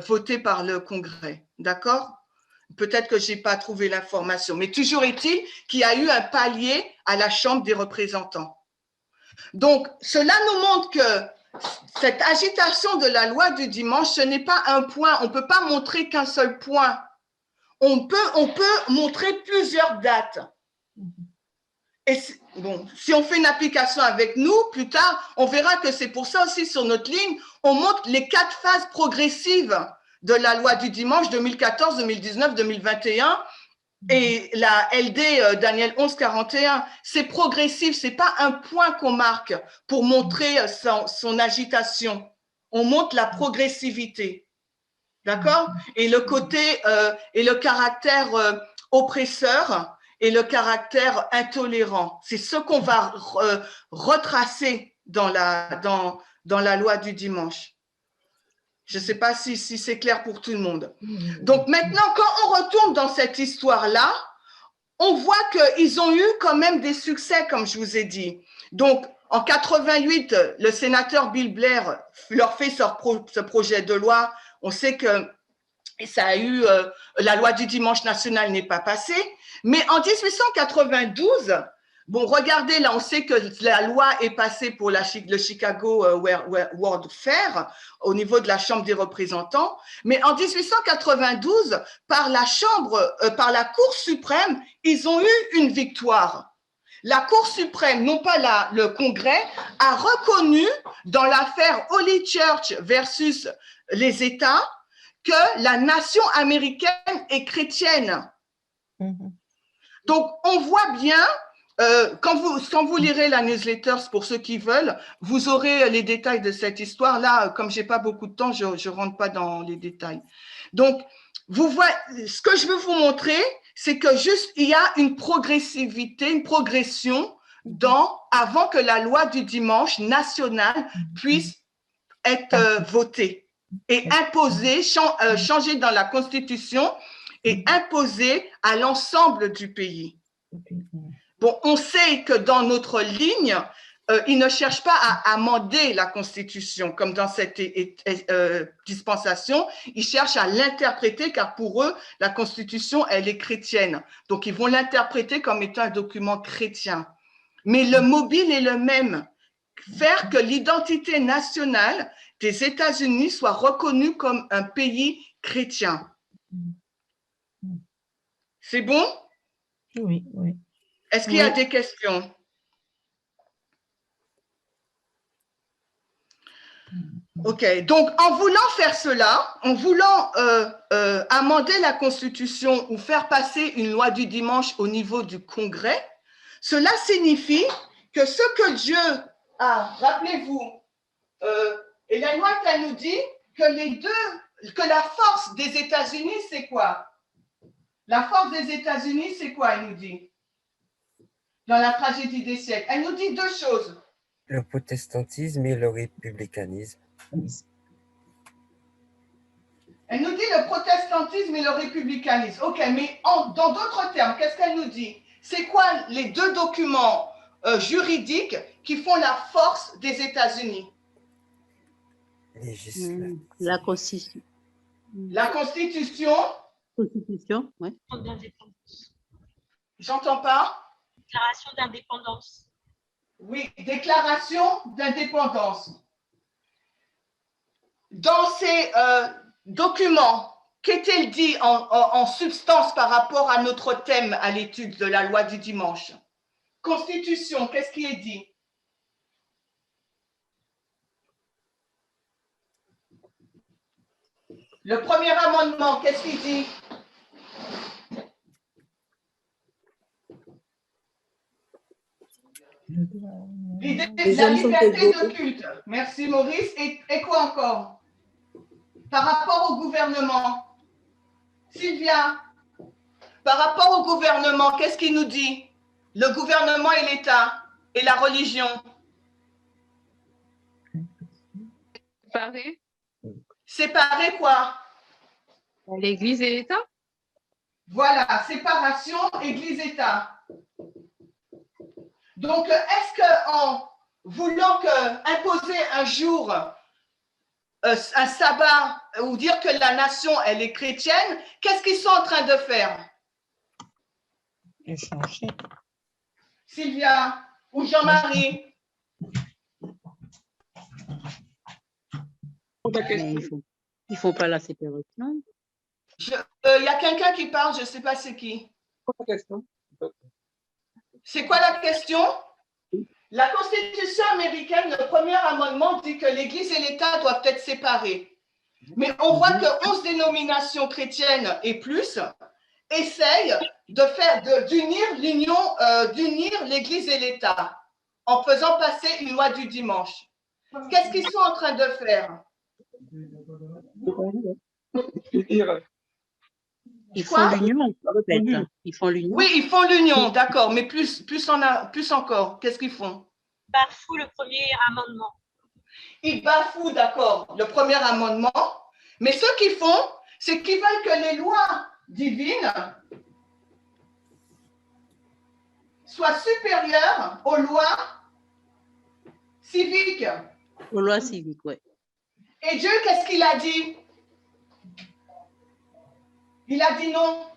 voté par le Congrès. D'accord? Peut-être que je n'ai pas trouvé l'information, mais toujours est-il qu'il y a eu un palier à la Chambre des représentants. Donc, cela nous montre que cette agitation de la loi du dimanche, ce n'est pas un point, on ne peut pas montrer qu'un seul point. On peut montrer plusieurs dates. Et bon, si on fait une application avec nous, plus tard, on verra que c'est pour ça aussi sur notre ligne, on montre les 4 phases progressives de la loi du dimanche 2014, 2019, 2021 et la LD Daniel 1141. C'est progressif, c'est pas un point qu'on marque pour montrer son agitation. On montre la progressivité. D'accord? Et le côté et le caractère oppresseur et le caractère intolérant. C'est ce qu'on va retracer dans la loi du dimanche. Je ne sais pas si c'est clair pour tout le monde. Donc maintenant, quand on retourne dans cette histoire-là, on voit qu'ils ont eu quand même des succès, comme je vous ai dit. Donc, en 88, le sénateur Bill Blair leur fait ce projet de loi. On sait que ça a eu, la loi du dimanche national n'est pas passée. Mais en 1892, bon, regardez, là, on sait que la loi est passée pour le Chicago World Fair au niveau de la Chambre des représentants. Mais en 1892, par la Cour suprême, ils ont eu une victoire. La Cour suprême, non pas le Congrès, a reconnu dans l'affaire Holy Church versus les États que la nation américaine est chrétienne. Donc, on voit bien, quand vous lirez la newsletter, pour ceux qui veulent, vous aurez les détails de cette histoire-là. Comme je n'ai pas beaucoup de temps, je ne rentre pas dans les détails. Donc, vous voyez, ce que je veux vous montrer, c'est que juste, il y a une progressivité, une progression avant que la loi du dimanche nationale puisse être votée et imposée, changée dans la Constitution et imposée à l'ensemble du pays. Bon, on sait que dans notre ligne, ils ne cherchent pas à amender la Constitution comme dans cette dispensation. Ils cherchent à l'interpréter car pour eux, la Constitution, elle est chrétienne. Donc, ils vont l'interpréter comme étant un document chrétien. Mais le mobile est le même. Faire que l'identité nationale des États-Unis soit reconnue comme un pays chrétien. C'est bon? Oui, oui. Est-ce qu'il y a des questions? OK. Donc, en voulant faire cela, en voulant amender la Constitution ou faire passer une loi du dimanche au niveau du Congrès, cela signifie que ce que Dieu a, rappelez-vous, Ellen White, elle nous dit que la force des États-Unis, c'est quoi? La force des États-Unis, c'est quoi, elle nous dit? Dans la tragédie des siècles. Elle nous dit deux choses. Le protestantisme et le républicanisme. Elle nous dit le protestantisme et le républicanisme. OK, mais dans d'autres termes, qu'est-ce qu'elle nous dit? C'est quoi les deux documents juridiques qui font la force des États-Unis? La Constitution. La Constitution. Constitution, oui. J'entends pas. Déclaration d'indépendance. Oui, déclaration d'indépendance. Dans ces documents, qu'est-il dit en substance par rapport à notre thème à l'étude de la loi du dimanche? Constitution, qu'est-ce qui est dit? Le premier amendement, qu'est-ce qu'il dit? L'idée de la liberté de culte. Merci Maurice. Et quoi encore? Par rapport au gouvernement. Sylvia, par rapport au gouvernement, qu'est-ce qu'il nous dit? Le gouvernement et l'État et la religion. Séparer. Séparer quoi? L'Église et l'État. Voilà, séparation Église-État. Donc, est-ce qu'en voulant imposer un jour un sabbat ou dire que la nation, elle est chrétienne, qu'est-ce qu'ils sont en train de faire? Échanger. Sylvia ou Jean-Marie? Ils font pas la séparation. Il y a quelqu'un qui parle, je ne sais pas c'est qui. C'est quoi la question? La Constitution américaine, le premier amendement dit que l'Église et l'État doivent être séparés. Mais on voit que 11 dénominations chrétiennes et plus essayent d'unir l'Église et l'État en faisant passer une loi du dimanche. Qu'est-ce qu'ils sont en train de faire? Ils font l'union, en fait. Ils font l'union. Oui, ils font l'union, d'accord, mais plus encore. Qu'est-ce qu'ils font? Ils bafouent le premier amendement. Ils bafouent, d'accord, le premier amendement. Mais ce qu'ils font, c'est qu'ils veulent que les lois divines soient supérieures aux lois civiques. Aux lois civiques, oui. Et Dieu, qu'est-ce qu'il a dit? Il a dit non.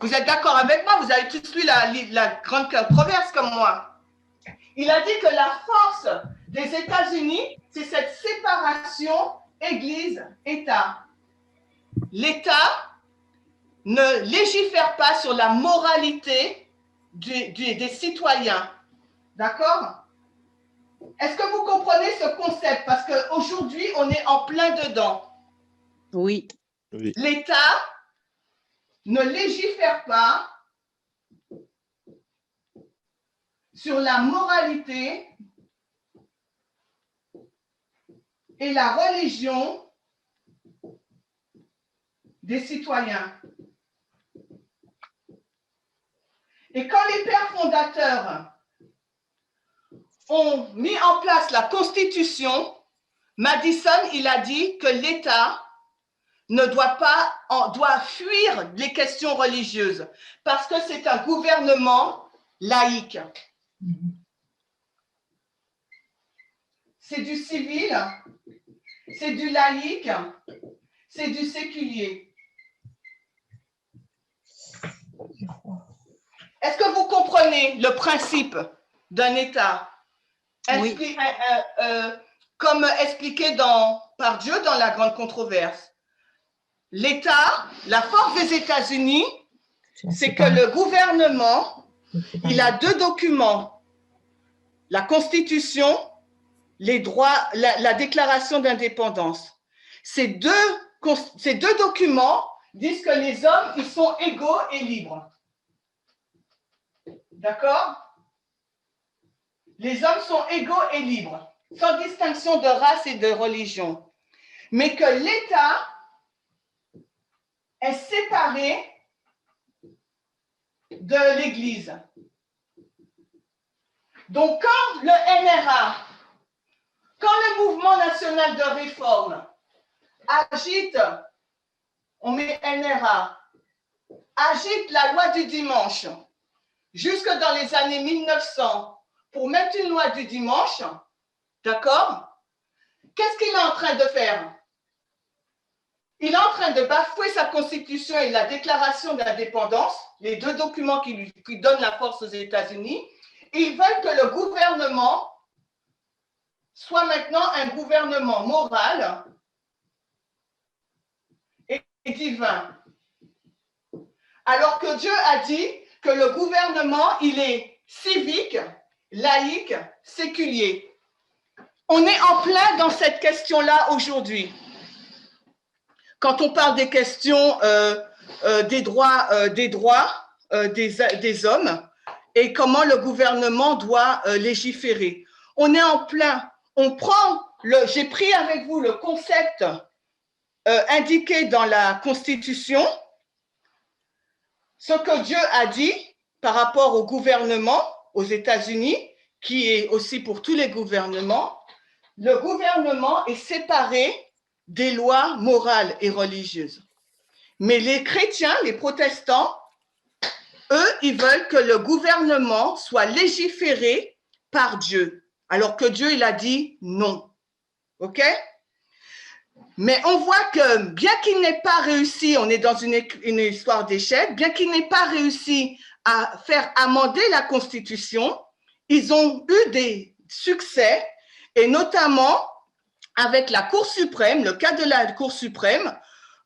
Vous êtes d'accord avec moi? Vous avez tous lu la grande controverse comme moi. Il a dit que la force des États-Unis, c'est cette séparation Église-État. L'État ne légifère pas sur la moralité des citoyens. D'accord? Est-ce que vous comprenez ce concept? Parce qu'aujourd'hui, on est en plein dedans. Oui. L'État ne légifère pas sur la moralité et la religion des citoyens. Et quand les pères fondateurs ont mis en place la Constitution, Madison, il a dit que l'État doit fuir les questions religieuses parce que c'est un gouvernement laïque. C'est du civil, c'est du laïque, c'est du séculier. Est-ce que vous comprenez le principe d'un État? Oui. Comme expliqué par Dieu dans la grande controverse. L'État, la force des États-Unis, c'est que le gouvernement, il a deux documents, la Constitution, les droits, la déclaration d'indépendance. Ces deux documents disent que les hommes, ils sont égaux et libres. D'accord? Les hommes sont égaux et libres, sans distinction de race et de religion. Mais que l'État est séparé de l'Église. Donc, quand le NRA, quand le Mouvement national de réforme agite, on met NRA, agite la loi du dimanche, jusque dans les années 1900, pour mettre une loi du dimanche, d'accord? Qu'est-ce qu'il est en train de faire? Il est en train de bafouer sa constitution et la déclaration d'indépendance, les deux documents qui lui donnent la force aux États-Unis. Ils veulent que le gouvernement soit maintenant un gouvernement moral et divin. Alors que Dieu a dit que le gouvernement, il est civique, laïque, séculier. On est en plein dans cette question-là aujourd'hui. Quand on parle des questions des droits des hommes et comment le gouvernement doit légiférer. On est en plein. J'ai pris avec vous le concept indiqué dans la Constitution, ce que Dieu a dit par rapport au gouvernement aux États-Unis, qui est aussi pour tous les gouvernements. Le gouvernement est séparé des lois morales et religieuses. Mais les chrétiens, les protestants, eux, ils veulent que le gouvernement soit légiféré par Dieu, alors que Dieu, il a dit non. OK? Mais on voit que bien qu'il n'ait pas réussi, on est dans une histoire d'échec, bien qu'il n'ait pas réussi à faire amender la Constitution, ils ont eu des succès, et notamment avec la Cour suprême, le cas de la Cour suprême,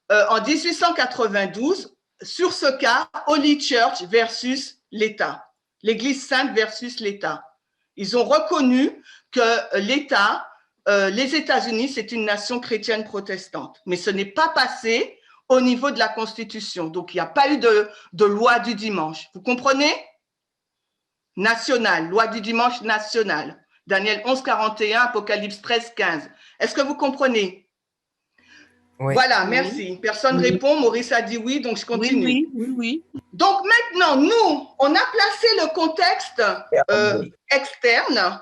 en 1892, sur ce cas, Holy Church versus l'État, l'Église sainte versus l'État. Ils ont reconnu que l'État, les États-Unis, c'est une nation chrétienne protestante, mais ce n'est pas passé au niveau de la Constitution. Donc, il n'y a pas eu de loi du dimanche. Vous comprenez? Nationale, loi du dimanche nationale. Daniel 11, 41, Apocalypse 13, 15. Est-ce que vous comprenez? Oui. Voilà, merci. Personne ne répond. Maurice a dit oui, donc je continue. Oui. Donc maintenant, nous, on a placé le contexte externe.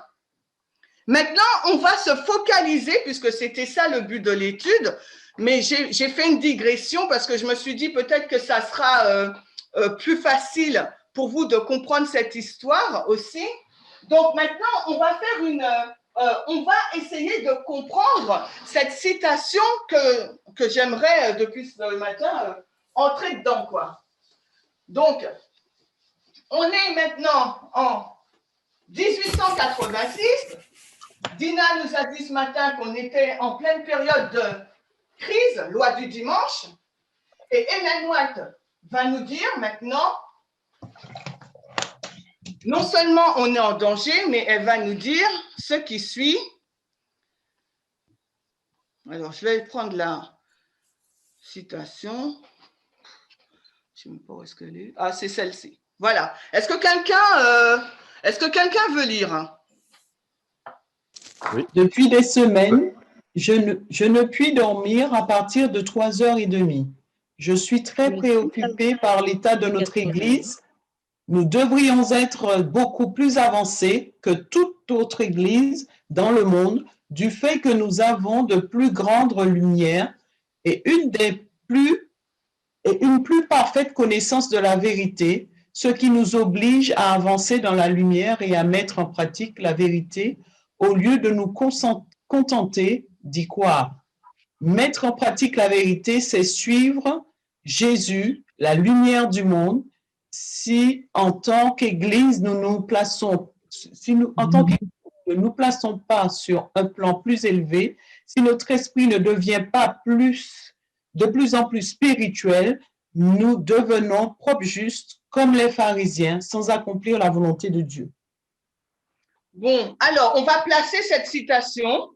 Maintenant, on va se focaliser, puisque c'était ça le but de l'étude, mais j'ai fait une digression parce que je me suis dit peut-être que ça sera plus facile pour vous de comprendre cette histoire aussi. Donc maintenant, on va faire on va essayer de comprendre cette citation que j'aimerais depuis ce matin entrer dedans, quoi. Donc, on est maintenant en 1886. Dina nous a dit ce matin qu'on était en pleine période de crise, loi du dimanche. Et Ellen White va nous dire maintenant, non seulement on est en danger, mais elle va nous dire ce qui suit. Alors, je vais prendre là. citation. Je ne sais même pas où est-ce qu'elle est. Ah, c'est celle-ci. Voilà. Est-ce que quelqu'un veut lire? Oui. Depuis des semaines, je ne puis dormir à partir de 3h30. Je suis très préoccupée par l'état de notre Église. Nous devrions être beaucoup plus avancés que toute autre Église dans le monde du fait que nous avons de plus grandes lumières et une plus parfaite connaissance de la vérité, ce qui nous oblige à avancer dans la lumière et à mettre en pratique la vérité au lieu de nous contenter d'y croire. Mettre en pratique la vérité, c'est suivre Jésus, la lumière du monde. Si en tant qu'Église, nous nous plaçons pas sur un plan plus élevé, si notre esprit ne devient pas de plus en plus spirituel, nous devenons propres justes comme les pharisiens sans accomplir la volonté de Dieu. Bon, alors, on va placer cette citation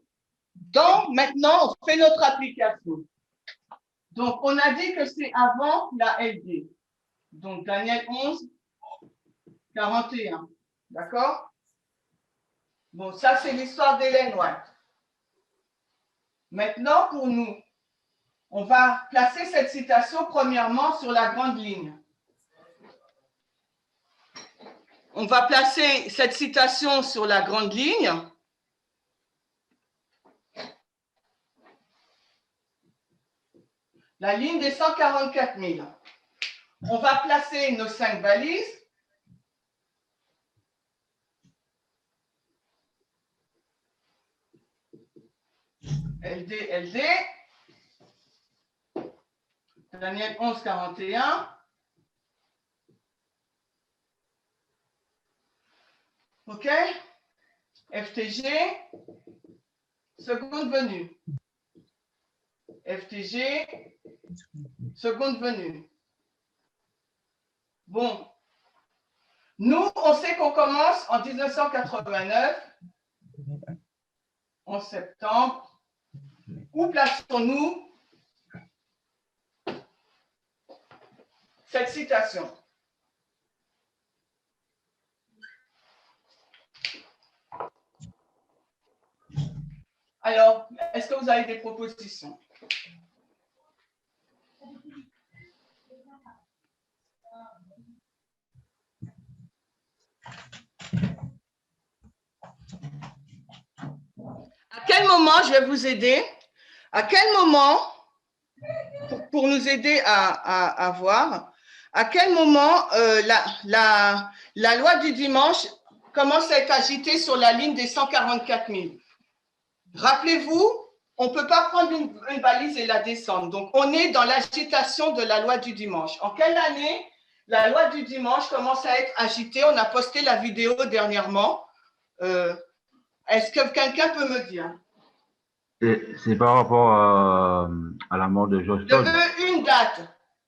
maintenant, on fait notre application. Donc, on a dit que c'est avant la LD. Donc, Daniel 11, 41. D'accord? Bon, ça, c'est l'histoire d'Ellen White. Maintenant, pour nous, on va placer cette citation premièrement sur la grande ligne. On va placer cette citation sur la grande ligne. La ligne des 144 000. On va placer nos 5 balises. LD, LD. Daniel 11, 41. OK? FTG, seconde venue. FTG, seconde venue. Bon. Nous, on sait qu'on commence en 1989, en septembre. Où plaçons-nous cette citation? Alors, est-ce que vous avez des propositions? À quel moment je vais vous aider? À quel moment, pour nous aider à voir, à quel moment la loi du dimanche commence à être agitée sur la ligne des 144 000? Rappelez-vous, on ne peut pas prendre une balise et la descendre. Donc, on est dans l'agitation de la loi du dimanche. En quelle année la loi du dimanche commence à être agitée? On a posté la vidéo dernièrement. Est-ce que quelqu'un peut me dire? C'est par rapport à la mort de George Floyd. Je veux une date.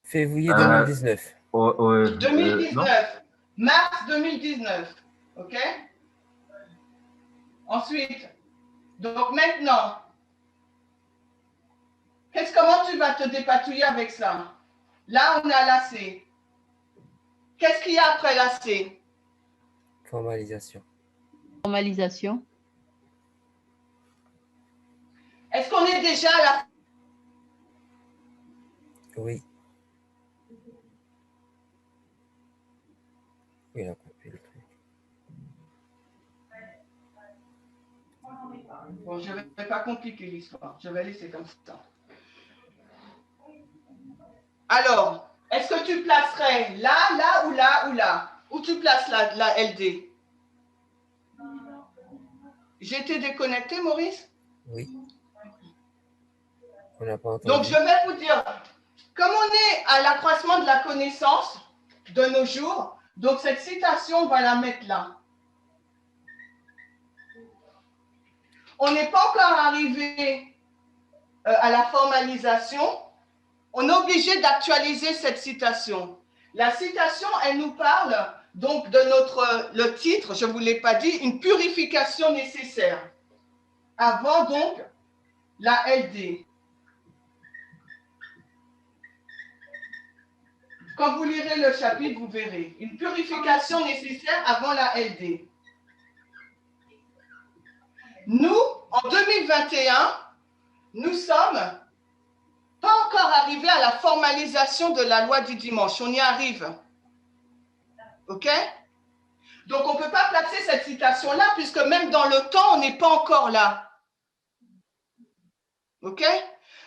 Février 2019. 2019. Mars 2019. OK? Ensuite, donc maintenant, comment tu vas te dépatouiller avec ça? Là, on a la C. Qu'est-ce qu'il y a après la C? Formalisation. Formalisation. Est-ce qu'on est déjà à la... Oui. Il a compris le truc. Bon, je ne vais pas compliquer l'histoire. Je vais laisser comme ça. Alors, est-ce que tu placerais là, là ou là ou là? Où tu places la LD? J'étais déconnecté, Maurice? Oui. On n'a pas entendu. Donc, je vais vous dire, comme on est à l'accroissement de la connaissance de nos jours, donc cette citation, on va la mettre là. On n'est pas encore arrivé à la formalisation. On est obligé d'actualiser cette citation. La citation, elle nous parle donc de le titre, je ne vous l'ai pas dit, une purification nécessaire. Avant donc la LD. Quand vous lirez le chapitre, vous verrez. Une purification nécessaire avant la LD. Nous, en 2021, nous sommes pas encore arrivés à la formalisation de la loi du dimanche. On y arrive. OK? Donc, on ne peut pas placer cette citation-là, puisque même dans le temps, on n'est pas encore là. OK?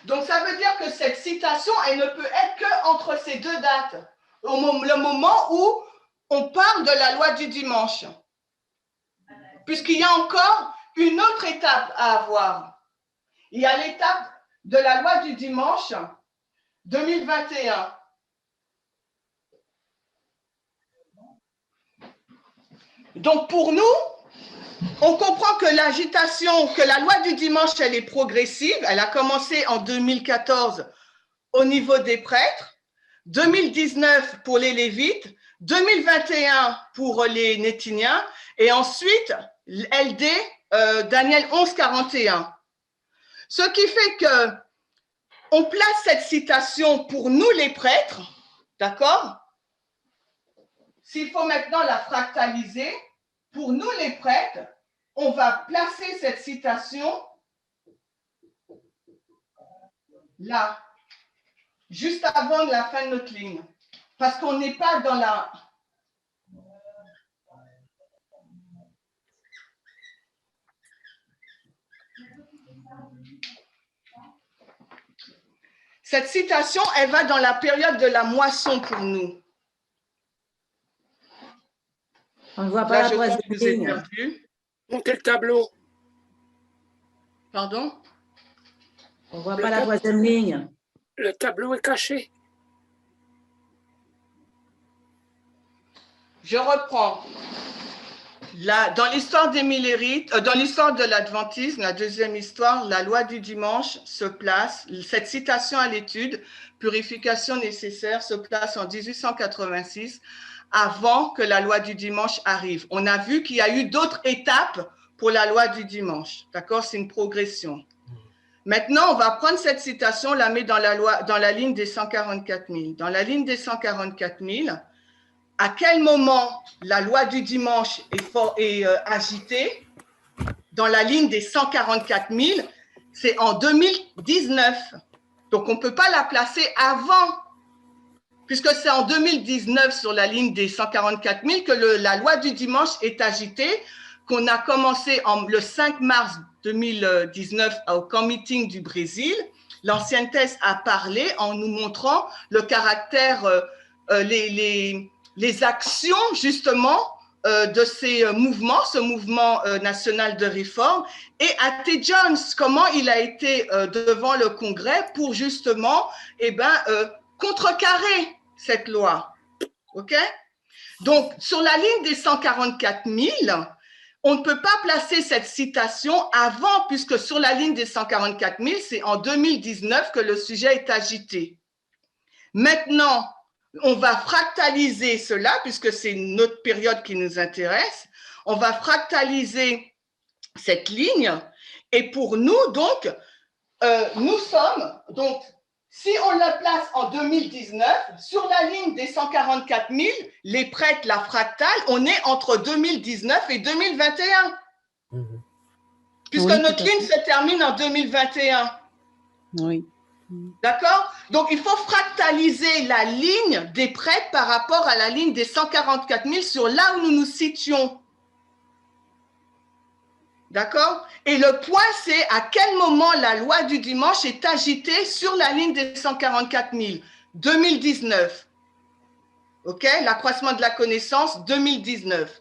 Donc, ça veut dire que cette citation, elle ne peut être qu'entre ces deux dates, le moment où on parle de la loi du dimanche. Puisqu'il y a encore une autre étape à avoir. Il y a l'étape de la loi du dimanche 2021. Donc, pour nous, on comprend que l'agitation, que la loi du dimanche, elle est progressive. Elle a commencé en 2014 au niveau des prêtres, 2019 pour les Lévites, 2021 pour les Nétiniens, et ensuite, LD, Daniel 11, 41. Ce qui fait que on place cette citation pour nous les prêtres, d'accord? S'il faut maintenant la fractaliser, pour nous les prêtres, on va placer cette citation là, juste avant la fin de notre ligne, parce qu'on n'est pas dans la... Cette citation, elle va dans la période de la moisson pour nous. On ne voit pas la troisième ligne. Montez le tableau. Pardon? On ne voit pas la troisième ligne. Le tableau est caché. Je reprends. Là, dans l'histoire des Millérites, dans l'histoire de l'Adventisme, la deuxième histoire, la loi du dimanche se place, cette citation à l'étude, purification nécessaire, se place en 1886, avant que la loi du dimanche arrive. On a vu qu'il y a eu d'autres étapes pour la loi du dimanche. D'accord? C'est une progression. Maintenant, on va prendre cette citation, la mettre dans la ligne des 144 000. Dans la ligne des 144 000, à quel moment la loi du dimanche est agitée? Dans la ligne des 144 000, c'est en 2019. Donc, on ne peut pas la placer avant, puisque c'est en 2019 sur la ligne des 144 000 que la loi du dimanche est agitée, qu'on a commencé le 5 mars 2019 au camp meeting du Brésil. L'ancienne thèse a parlé en nous montrant le caractère, les actions justement de ces mouvements, ce mouvement national de réforme, et A.T. Jones, comment il a été devant le Congrès pour justement contrecarrer cette loi. OK? Donc, sur la ligne des 144 000, on ne peut pas placer cette citation avant, puisque sur la ligne des 144 000, c'est en 2019 que le sujet est agité. Maintenant, on va fractaliser cela, puisque c'est notre période qui nous intéresse. On va fractaliser cette ligne. Et pour nous, donc, nous sommes, donc, si on la place en 2019, sur la ligne des 144 000, les prêtres, la fractale, on est entre 2019 et 2021. Puisque Oui, notre ligne se termine en 2021. Oui. D'accord? Donc, il faut fractaliser la ligne des prêtres par rapport à la ligne des 144 000 sur là où nous nous situons. D'accord? Et le point, c'est à quel moment la loi du dimanche est agitée sur la ligne des 144 000. 2019. OK? L'accroissement de la connaissance, 2019.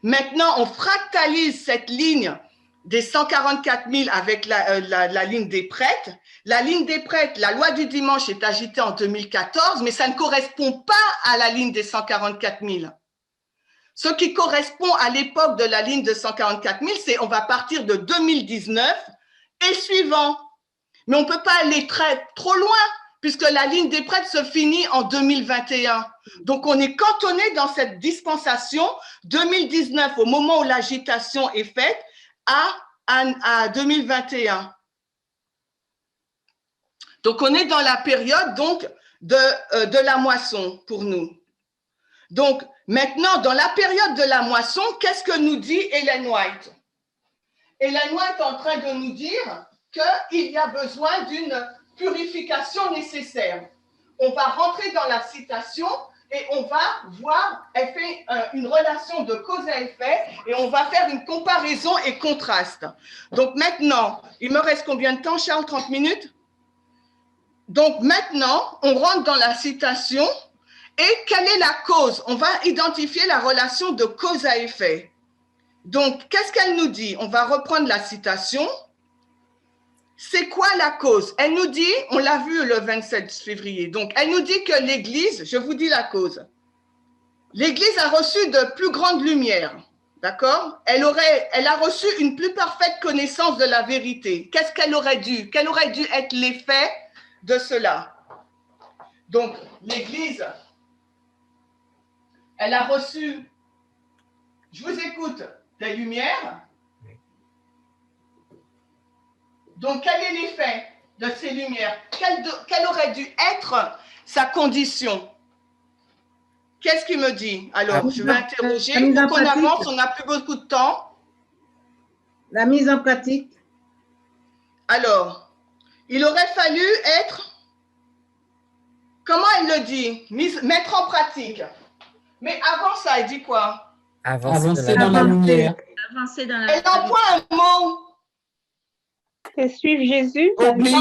Maintenant, on fractalise cette ligne des 144 000 avec la ligne des prêtres. La ligne des prêtres, la loi du dimanche est agitée en 2014, mais ça ne correspond pas à la ligne des 144 000. Ce qui correspond à l'époque de la ligne de 144 000, c'est on va partir de 2019 et suivant. Mais on ne peut pas aller trop loin, puisque la ligne des prêtres se finit en 2021. Donc, on est cantonné dans cette dispensation 2019, au moment où l'agitation est faite, à 2021. Donc, on est dans la période, donc, de la moisson pour nous. Donc, maintenant, dans la période de la moisson, qu'est-ce que nous dit Ellen White? Ellen White est en train de nous dire qu'il y a besoin d'une purification nécessaire. On va rentrer dans la citation et on va voir, elle fait une relation de cause à effet et on va faire une comparaison et contraste. Donc maintenant, il me reste combien de temps, Charles? 30 minutes? Donc maintenant, on rentre dans la citation et quelle est la cause? On va identifier la relation de cause à effet. Donc, qu'est-ce qu'elle nous dit? On va reprendre la citation. C'est quoi la cause? Elle nous dit, on l'a vu le 27 février, donc elle nous dit que l'Église, je vous dis la cause, l'Église a reçu de plus grandes lumières, d'accord? Elle a reçu une plus parfaite connaissance de la vérité. Qu'est-ce qu'elle aurait dû? Quel aurait dû être l'effet de cela? Donc, l'Église, elle a reçu, je vous écoute, des lumières. Donc, quel est l'effet de ces lumières? Quelle aurait dû être sa condition? Qu'est-ce qu'il me dit? Alors, je vais interroger. Pour qu'on avance, on n'a plus beaucoup de temps. La mise en pratique. Alors, il aurait fallu être, comment elle le dit? Mettre en pratique. Mais avant ça, elle dit quoi? Avancer dans la lumière. Avancer dans la Elle emploie un mot. C'est suivre Jésus. Oblige. Non,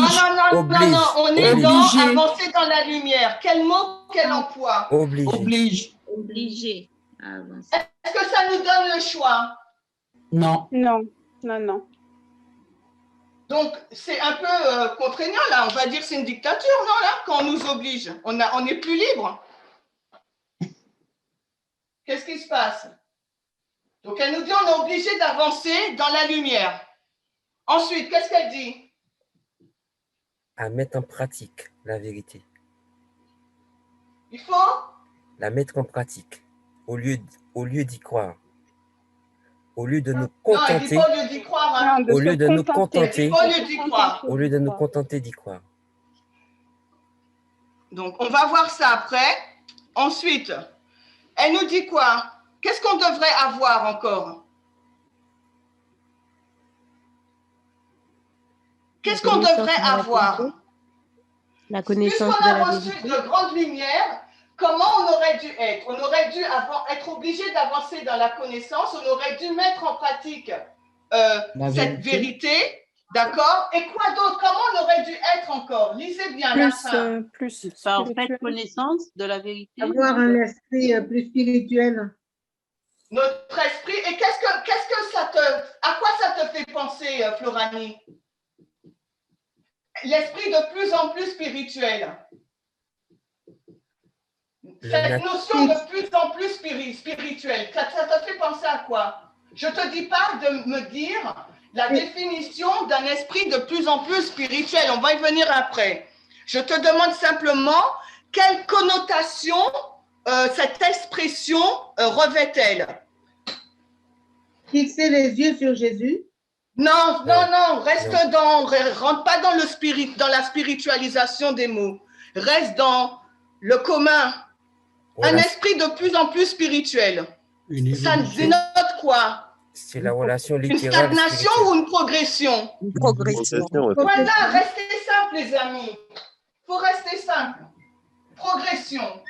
on est Obligé. dans avancer dans la lumière. Quel mot qu'elle emploie? Oblige. Obligé à avancer. Est-ce que ça nous donne le choix? Non. Non. Donc, c'est un peu contraignant, là. On va dire que c'est une dictature, non, là, quand on nous oblige. On n'est plus libre. Qu'est-ce qui se passe? Donc, elle nous dit on est obligé d'avancer dans la lumière. Ensuite, qu'est-ce qu'elle dit? À mettre en pratique la vérité. Il faut La mettre en pratique, au lieu d'y croire. Au lieu de nous contenter. Non, il dit pas au lieu d'y croire. Hein. Au lieu de nous contenter. Au lieu d'y croire. Au lieu de nous contenter d'y croire. Donc, on va voir ça après. Ensuite, elle nous dit quoi? Qu'est-ce qu'on devrait avoir encore? Qu'est-ce qu'on devrait avoir? La connaissance de la vérité. Puisqu'on a reçu de grandes lumières, comment on aurait dû être? On aurait dû être obligé d'avancer dans la connaissance, on aurait dû mettre en pratique cette vérité, d'accord? Et quoi d'autre? Comment on aurait dû être encore? Lisez bien la fin. Plus parfaite connaissance de la vérité. Avoir un esprit plus spirituel. Notre esprit. Et qu'est-ce que ça à quoi ça te fait penser, Floranie? L'esprit de plus en plus spirituel. Cette notion de plus en plus spirituelle, ça te fait penser à quoi? Je ne te dis pas de me dire la définition d'un esprit de plus en plus spirituel. On va y venir après. Je te demande simplement quelle connotation cette expression revêt-elle? Fixer les yeux sur Jésus. Non, rentre pas dans dans la spiritualisation des mots. Reste dans le commun. Un esprit de plus en plus spirituel. Ça dénote quoi? C'est la relation Une littérale. stagnation ou une progression? Une progression. Voilà, restez simple, les amis. Il faut rester simple. Progression.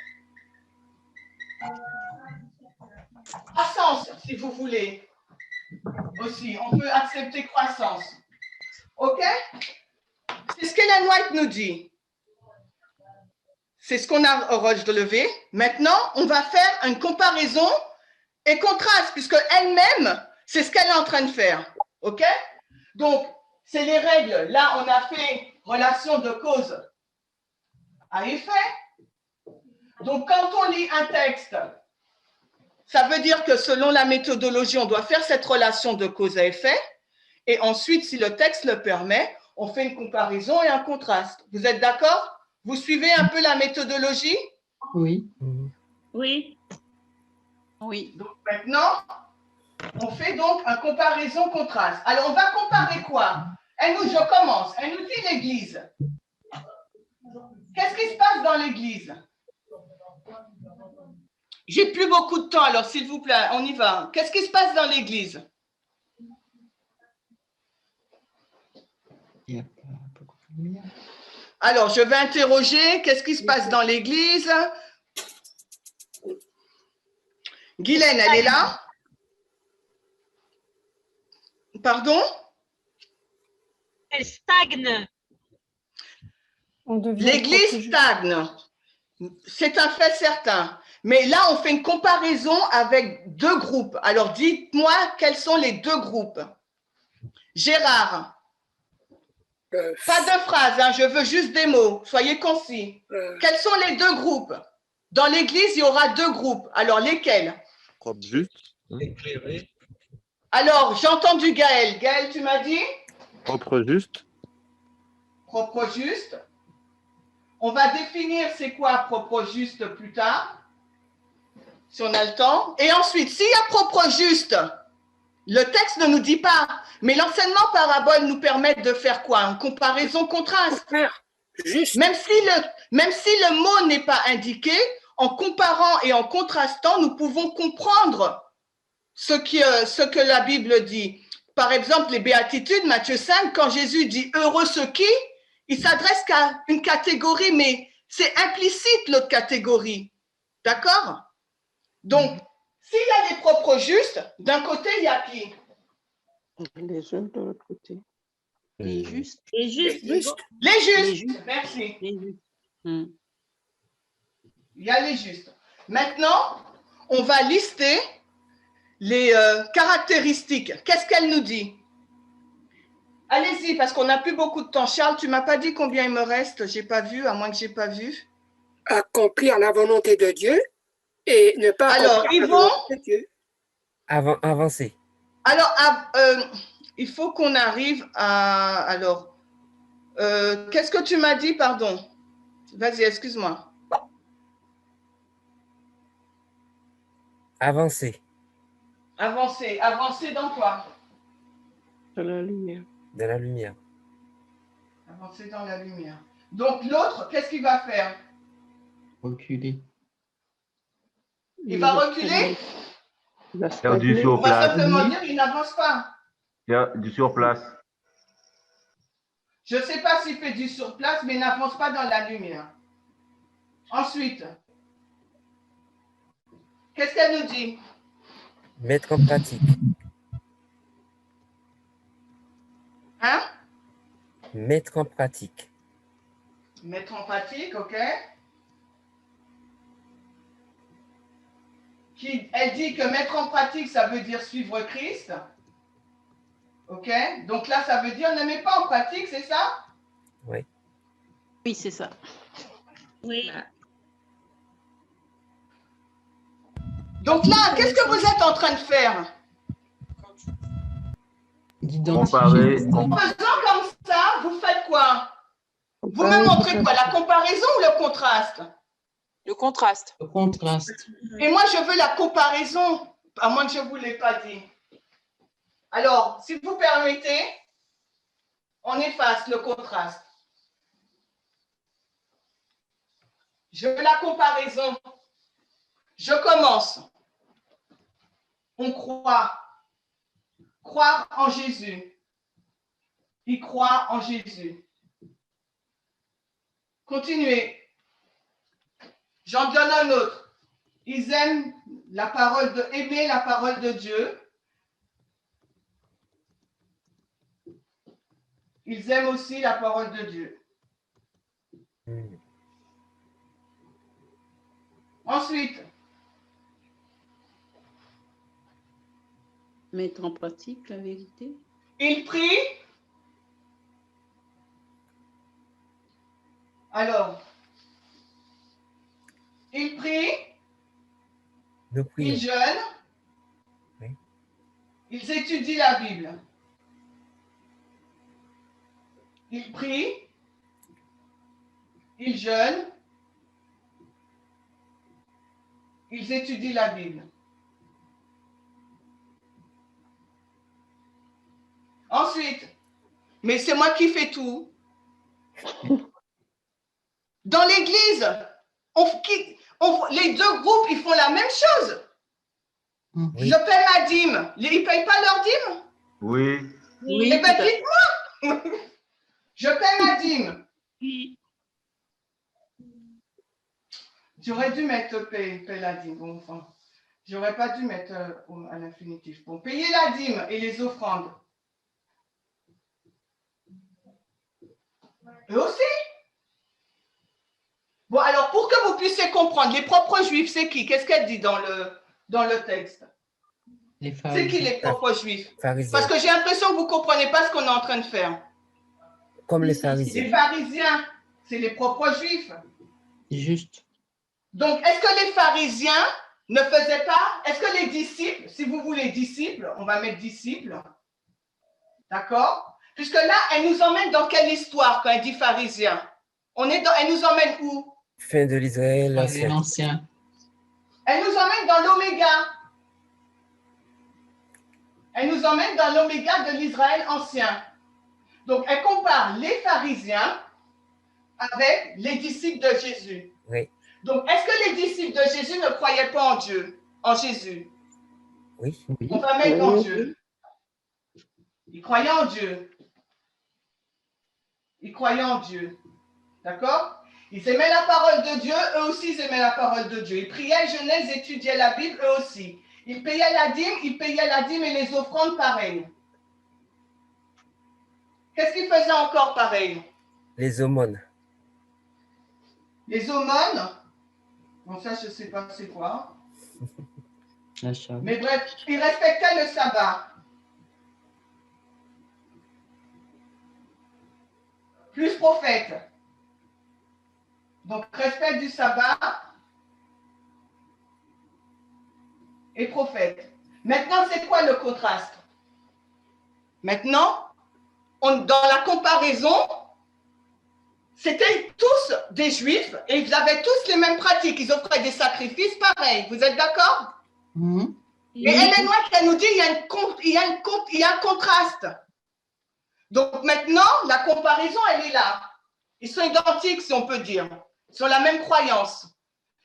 Croissance, si vous voulez. Aussi, on peut accepter croissance. OK? C'est ce qu'Ellen White nous dit. C'est ce qu'on a relevé. Maintenant, on va faire une comparaison et contraste, puisque elle-même, c'est ce qu'elle est en train de faire. OK? Donc, c'est les règles. Là, on a fait relation de cause à effet. Donc, quand on lit un texte, ça veut dire que selon la méthodologie, on doit faire cette relation de cause à effet. Et ensuite, si le texte le permet, on fait une comparaison et un contraste. Vous êtes d'accord? Vous suivez un peu la méthodologie? Oui. Oui. Donc maintenant, on fait donc un comparaison-contraste. Alors, on va comparer quoi? Je commence. Elle nous dit l'Église. Qu'est-ce qui se passe dans l'Église? J'ai plus beaucoup de temps, alors s'il vous plaît, on y va. Qu'est-ce qui se passe dans l'Église? Alors, je vais interroger. Qu'est-ce qui se passe dans l'Église? Guylaine, elle est là? Pardon? Elle stagne. L'Église stagne. C'est un fait certain. Mais là, on fait une comparaison avec deux groupes. Alors, dites-moi quels sont les deux groupes. Gérard. Pas de phrase, hein, je veux juste des mots. Soyez concis. Quels sont les deux groupes? Dans l'Église, il y aura deux groupes. Alors, lesquels? Propre juste. Éclairé. Alors, j'ai entendu Gaël. Gaël, tu m'as dit? Propre juste. Propre juste. On va définir c'est quoi propre juste plus tard, si on a le temps. Et ensuite, s'il y a propre juste, le texte ne nous dit pas, mais l'enseignement parabole nous permet de faire quoi? Une comparaison contraste. Même si le mot n'est pas indiqué, en comparant et en contrastant, nous pouvons comprendre ce que la Bible dit. Par exemple, les béatitudes, Matthieu 5, quand Jésus dit « heureux ceux qui », il s'adresse qu'à une catégorie, mais c'est implicite l'autre catégorie. D'accord? Donc, s'il y a des propres justes, d'un côté, il y a qui? Les jeunes de l'autre côté. Les justes. Les justes, merci. Il y a les justes. Maintenant, on va lister les caractéristiques. Qu'est-ce qu'elle nous dit? Allez-y, parce qu'on n'a plus beaucoup de temps. Charles, tu ne m'as pas dit combien il me reste. Je n'ai pas vu, à moins que je n'ai pas vu. Accomplir la volonté de Dieu et ne pas Alors, accomplir ils la vont... volonté de Dieu. Avancer. Alors, il faut qu'on arrive à... Alors, qu'est-ce que tu m'as dit, pardon? Vas-y, excuse-moi. Avancer. Avancer. Avancer dans quoi? Dans la lumière. Dans la lumière. Avancer dans la lumière. Donc, l'autre, qu'est-ce qu'il va faire? Reculer. Il va reculer? Faire du sur On va place. simplement dire qu'il n'avance pas. Faire du sur place. Je ne sais pas s'il fait du sur place, mais il n'avance pas dans la lumière. Ensuite, qu'est-ce qu'elle nous dit? Mettre en pratique. Hein? Mettre en pratique. Mettre en pratique, ok. Elle dit que mettre en pratique, ça veut dire suivre Christ. Ok. Donc là, ça veut dire ne met pas en pratique, c'est ça? Oui. Oui, c'est ça. Oui. Donc là, qu'est-ce que vous êtes en train de faire? Comparer. En faisant comme ça, vous faites quoi? Vous me montrez quoi? La comparaison ou le contraste? Le contraste. Le contraste. Et moi, je veux la comparaison, à moins que je ne vous l'ai pas dit. Alors, si vous permettez, on efface le contraste. Je veux la comparaison. Je commence. On croit. Croire en Jésus. Il croit en Jésus. Continuez. J'en donne un autre. Ils aiment aimer la parole de Dieu. Ils aiment aussi la parole de Dieu. Ensuite, Mettre en pratique la vérité. ils prient. Alors, ils prient. Nous prions. Ils jeûnent. Oui. Ils étudient la Bible. Ils prient. Ils jeûnent. Ils étudient la Bible. Ensuite, mais c'est moi qui fais tout. Dans l'Église, les deux groupes, ils font la même chose. Oui. Je paie ma dîme. Ils ne payent pas leur dîme? Oui. Oui, Eh bien, tout à- dites-moi. Je paie ma dîme. Oui. J'aurais dû mettre paie la dîme. Bon, enfin, j'aurais pas dû mettre à l'infinitif. Bon, payer la dîme et les offrandes. Eux aussi. Bon, alors, pour que vous puissiez comprendre, les propres juifs, c'est qui? Qu'est-ce qu'elle dit dans le texte? C'est qui les propres juifs? Pharisiens. Parce que j'ai l'impression que vous ne comprenez pas ce qu'on est en train de faire. Comme les Les pharisiens. pharisiens, c'est les propres juifs. Juste. Donc, est-ce que les pharisiens ne faisaient pas, est-ce que les disciples, si vous voulez disciples, on va mettre disciples, d'accord? Puisque là, elle nous emmène dans quelle histoire quand elle dit pharisien? Elle nous emmène où? Fin de l'Israël ancien. Elle nous emmène dans l'oméga. Elle nous emmène dans l'oméga de l'Israël ancien. Donc, elle compare les pharisiens avec les disciples de Jésus. Oui. Donc, est-ce que les disciples de Jésus ne croyaient pas en Dieu, en Jésus? Oui. On va mettre en Dieu. Ils croyaient en Dieu. Ils croyaient en Dieu. D'accord? Ils aimaient la parole de Dieu, eux aussi ils aimaient la parole de Dieu. Ils priaient, jeûnaient, ils étudiaient la Bible, eux aussi. Ils payaient la dîme et les offrandes pareilles. Qu'est-ce qu'ils faisaient encore pareil? Les aumônes. Les aumônes? Bon, ça, je ne sais pas c'est quoi. Mais bref, ils respectaient le sabbat. Plus prophète. Donc, respect du sabbat et prophète. Maintenant, c'est quoi le contraste? Maintenant, dans la comparaison, c'était tous des juifs et ils avaient tous les mêmes pratiques. Ils offraient des sacrifices pareils. Vous êtes d'accord? Et Ellen White, elle nous dit il y a un contraste. Donc maintenant, la comparaison, elle est là. Ils sont identiques, si on peut dire. Ils ont la même croyance.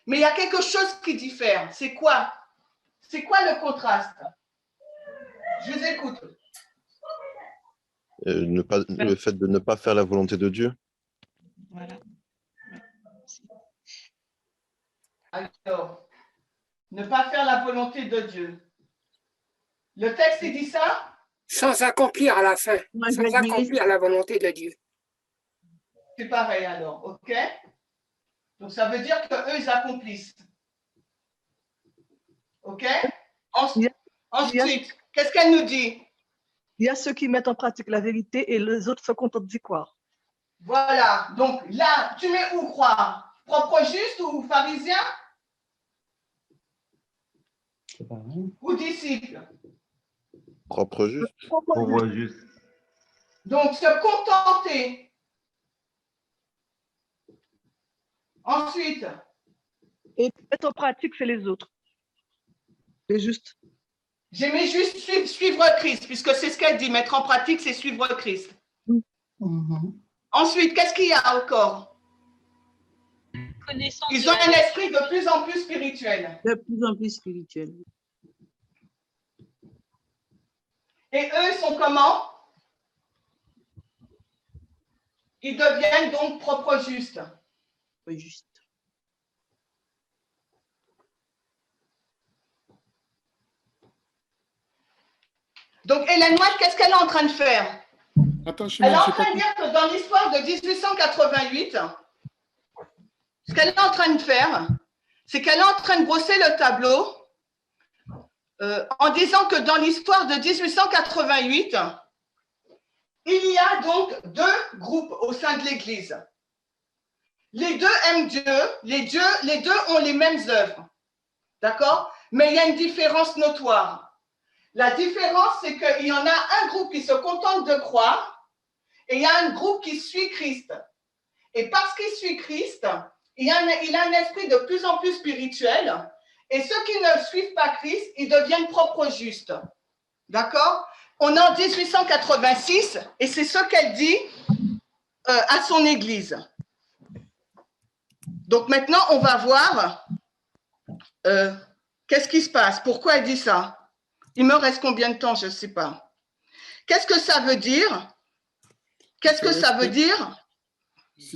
Mais il y a quelque chose qui diffère. C'est quoi? C'est quoi le contraste? Je vous écoute. Le fait de ne pas faire la volonté de Dieu. Voilà. Alors, ne pas faire la volonté de Dieu. Le texte, il dit ça? Sans accomplir à la fin, sans accomplir la volonté de Dieu. C'est pareil alors, ok? Donc ça veut dire qu'eux, ils accomplissent. Ok? Ensuite, qu'est-ce qu'elle nous dit? Il y a ceux qui mettent en pratique la vérité et les autres se contentent d'y croire. Voilà, donc là, tu mets où croire? Propre juste ou pharisien? Ou disciple? Propre juste. Propre juste. Donc, se contenter. Ensuite. Et mettre en pratique, c'est les autres. C'est juste. J'aimais juste suivre Christ, puisque c'est ce qu'elle dit. Mettre en pratique, c'est suivre Christ. Ensuite, qu'est-ce qu'il y a encore? Ils ont un esprit de plus en plus spirituel. De plus en plus spirituel. Et eux, ils sont comment? Ils deviennent donc propres justes. Juste. Donc, Ellen White, qu'est-ce qu'elle est en train de faire? Attention, elle est en train de dire que dans l'histoire de 1888, ce qu'elle est en train de faire, c'est qu'elle est en train de brosser le tableau en disant que dans l'histoire de 1888, il y a donc deux groupes au sein de l'Église. Les deux aiment Dieu, les deux ont les mêmes œuvres, d'accord? Mais il y a une différence notoire. La différence, c'est qu'il y en a un groupe qui se contente de croire et il y a un groupe qui suit Christ. Et parce qu'il suit Christ, il a un esprit de plus en plus spirituel. Et ceux qui ne suivent pas Christ, ils deviennent propres justes. D'accord? On est en 1886 et c'est ce qu'elle dit à son église. Donc maintenant, on va voir qu'est-ce qui se passe. Pourquoi elle dit ça? Il me reste combien de temps? Je ne sais pas. Qu'est-ce que ça veut dire? Qu'est-ce que ça veut dire?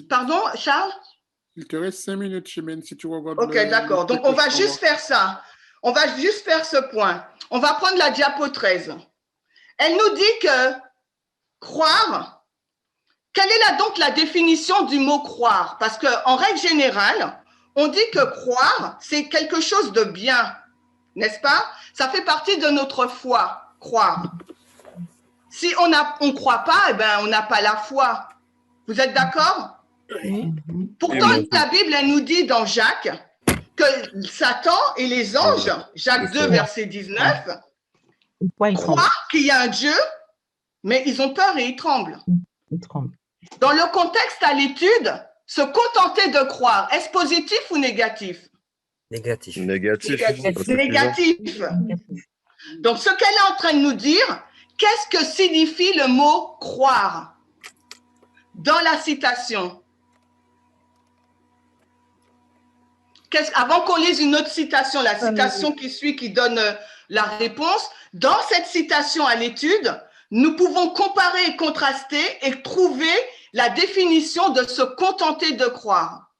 Pardon, Charles? Il te reste 5 minutes, Chimène, si tu regardes. Ok, d'accord. Donc, on va juste faire ça. On va juste faire ce point. On va prendre la diapo 13. Elle nous dit que croire, quelle est donc la définition du mot croire? Parce qu'en règle générale, on dit que croire, c'est quelque chose de bien, n'est-ce pas? Ça fait partie de notre foi, croire. Si on ne croit pas, eh ben, on n'a pas la foi. Vous êtes d'accord? Pourtant, la Bible, elle nous dit dans Jacques que Satan et les anges, Jacques 2, verset 19, croient qu'il y a un Dieu, mais ils ont peur et ils tremblent. Dans le contexte à l'étude, se contenter de croire, est-ce positif ou négatif? Négatif. Négatif. Négatif. Donc, ce qu'elle est en train de nous dire, qu'est-ce que signifie le mot croire? Dans la citation. Avant qu'on lise une autre citation, la citation qui suit, qui donne la réponse, dans cette citation à l'étude, nous pouvons comparer et contraster et trouver la définition de se contenter de croire.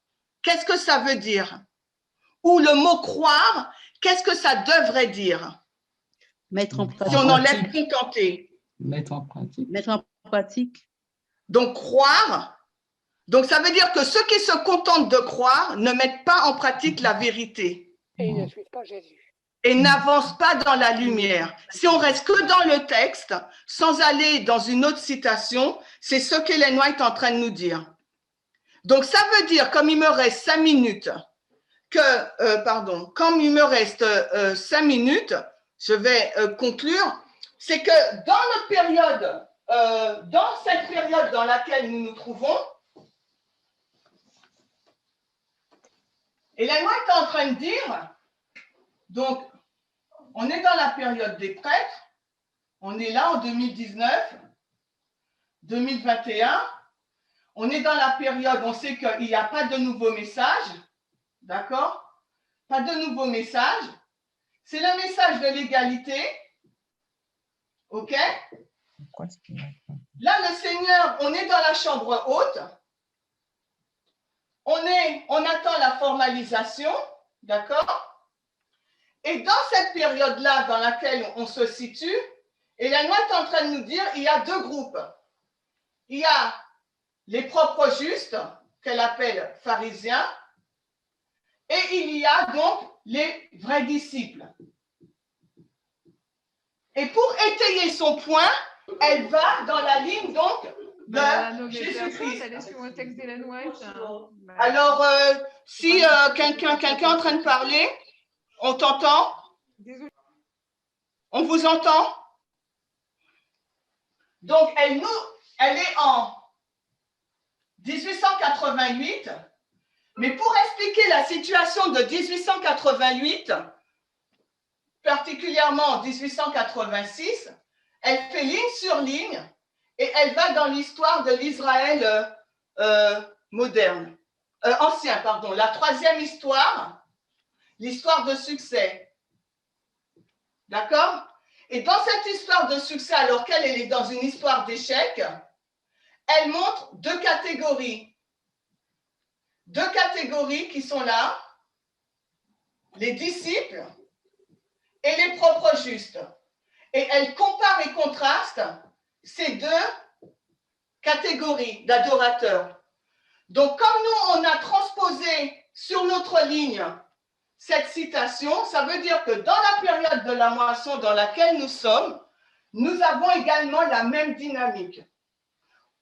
Qu'est-ce que ça veut dire? Ou le mot croire, qu'est-ce que ça devrait dire? Mettre en pratique. Si on enlève contenter. Mettre en pratique. Mettre en pratique. Donc, croire. Donc, ça veut dire que ceux qui se contentent de croire ne mettent pas en pratique la vérité. Et ils ne suivent pas Jésus. Et n'avancent pas dans la lumière. Si on reste que dans le texte, sans aller dans une autre citation, c'est ce qu'Ellen White est en train de nous dire. Donc, ça veut dire, comme il me reste 5 minutes, comme il me reste 5 minutes, je vais conclure, c'est que dans notre période, dans cette période dans laquelle nous nous trouvons, Ellen White est en train de dire, donc, on est dans la période des prêtres, on est là en 2019, 2021, on est dans la période, on sait qu'il n'y a pas de nouveaux messages, d'accord? Pas de nouveaux messages. C'est le message de l'égalité, ok? Là, le Seigneur, on est dans la chambre haute, on attend la formalisation, d'accord? Et dans cette période-là dans laquelle on se situe, Ellen White est en train de nous dire il y a 2 groupes. Il y a les propres justes, qu'elle appelle pharisiens, et il y a donc les vrais disciples. Et pour étayer son point, elle va dans la ligne donc de Jésus-Christ. Alors, si quelqu'un est en train de parler, on t'entend? On vous entend? Donc, elle est en 1888, mais pour expliquer la situation de 1888, particulièrement en 1886, elle fait ligne sur ligne et elle va dans l'histoire de l'Israël moderne, ancien, pardon, la 3e histoire, l'histoire de succès. D'accord? Et dans cette histoire de succès, alors qu'elle est dans une histoire d'échec, elle montre 2 catégories. 2 catégories qui sont là, les disciples et les propres justes. Et elle compare et contraste ces 2 catégories d'adorateurs. Donc, comme nous, on a transposé sur notre ligne cette citation, ça veut dire que dans la période de la moisson dans laquelle nous sommes, nous avons également la même dynamique.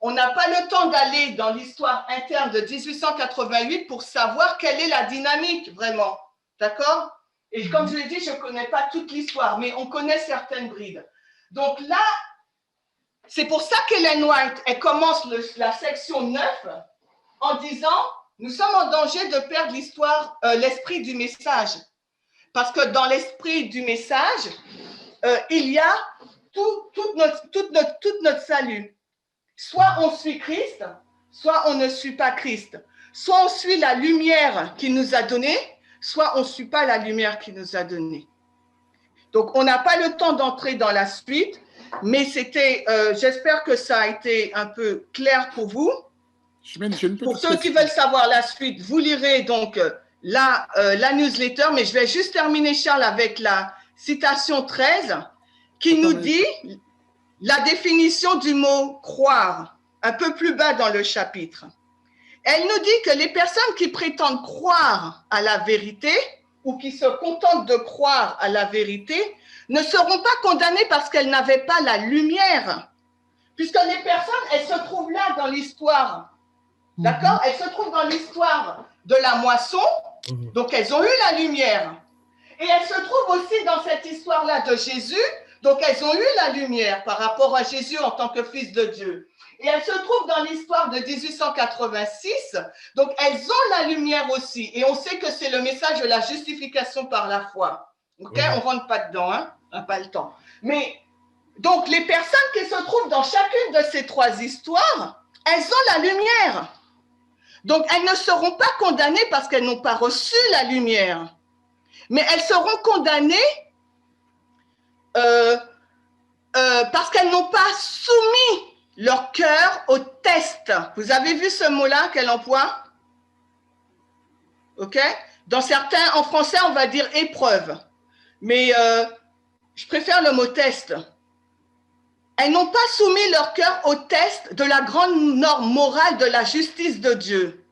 On n'a pas le temps d'aller dans l'histoire interne de 1888 pour savoir quelle est la dynamique vraiment. D'accord? Et comme je l'ai dit, je ne connais pas toute l'histoire, mais on connaît certaines brides. Donc là, c'est pour ça qu'Ellen White, elle commence la section 9 en disant « Nous sommes en danger de perdre l'histoire, l'esprit du message. » Parce que dans l'esprit du message, il y a tout notre salut. Soit on suit Christ, soit on ne suit pas Christ. Soit on suit la lumière qu'il nous a donnée, soit on ne suit pas la lumière qu'il nous a donnée. Donc, on n'a pas le temps d'entrer dans la suite, mais c'était, j'espère que ça a été un peu clair pour vous. Pour ceux qui veulent savoir la suite, vous lirez donc la newsletter, mais je vais juste terminer, Charles, avec la citation 13 qui nous dit la définition du mot « croire », un peu plus bas dans le chapitre. Elle nous dit que les personnes qui prétendent croire à la vérité ou qui se contentent de croire à la vérité ne seront pas condamnées parce qu'elles n'avaient pas la lumière, puisque les personnes, elles se trouvent là dans l'histoire. D'accord? Elles se trouvent dans l'histoire de la moisson, donc elles ont eu la lumière. Et elles se trouvent aussi dans cette histoire-là de Jésus, donc elles ont eu la lumière par rapport à Jésus en tant que fils de Dieu. Et elles se trouvent dans l'histoire de 1886, donc elles ont la lumière aussi. Et on sait que c'est le message de la justification par la foi. Ok? On ne rentre pas dedans, hein? On n'a pas le temps. Mais donc les personnes qui se trouvent dans chacune de ces trois histoires, elles ont la lumière. Donc, elles ne seront pas condamnées parce qu'elles n'ont pas reçu la lumière. Mais elles seront condamnées parce qu'elles n'ont pas soumis leur cœur au test. Vous avez vu ce mot-là qu'elle emploie? OK? Dans certains, en français, on va dire épreuve. Mais je préfère le mot test. Elles n'ont pas soumis leur cœur au test de la grande norme morale de la justice de Dieu.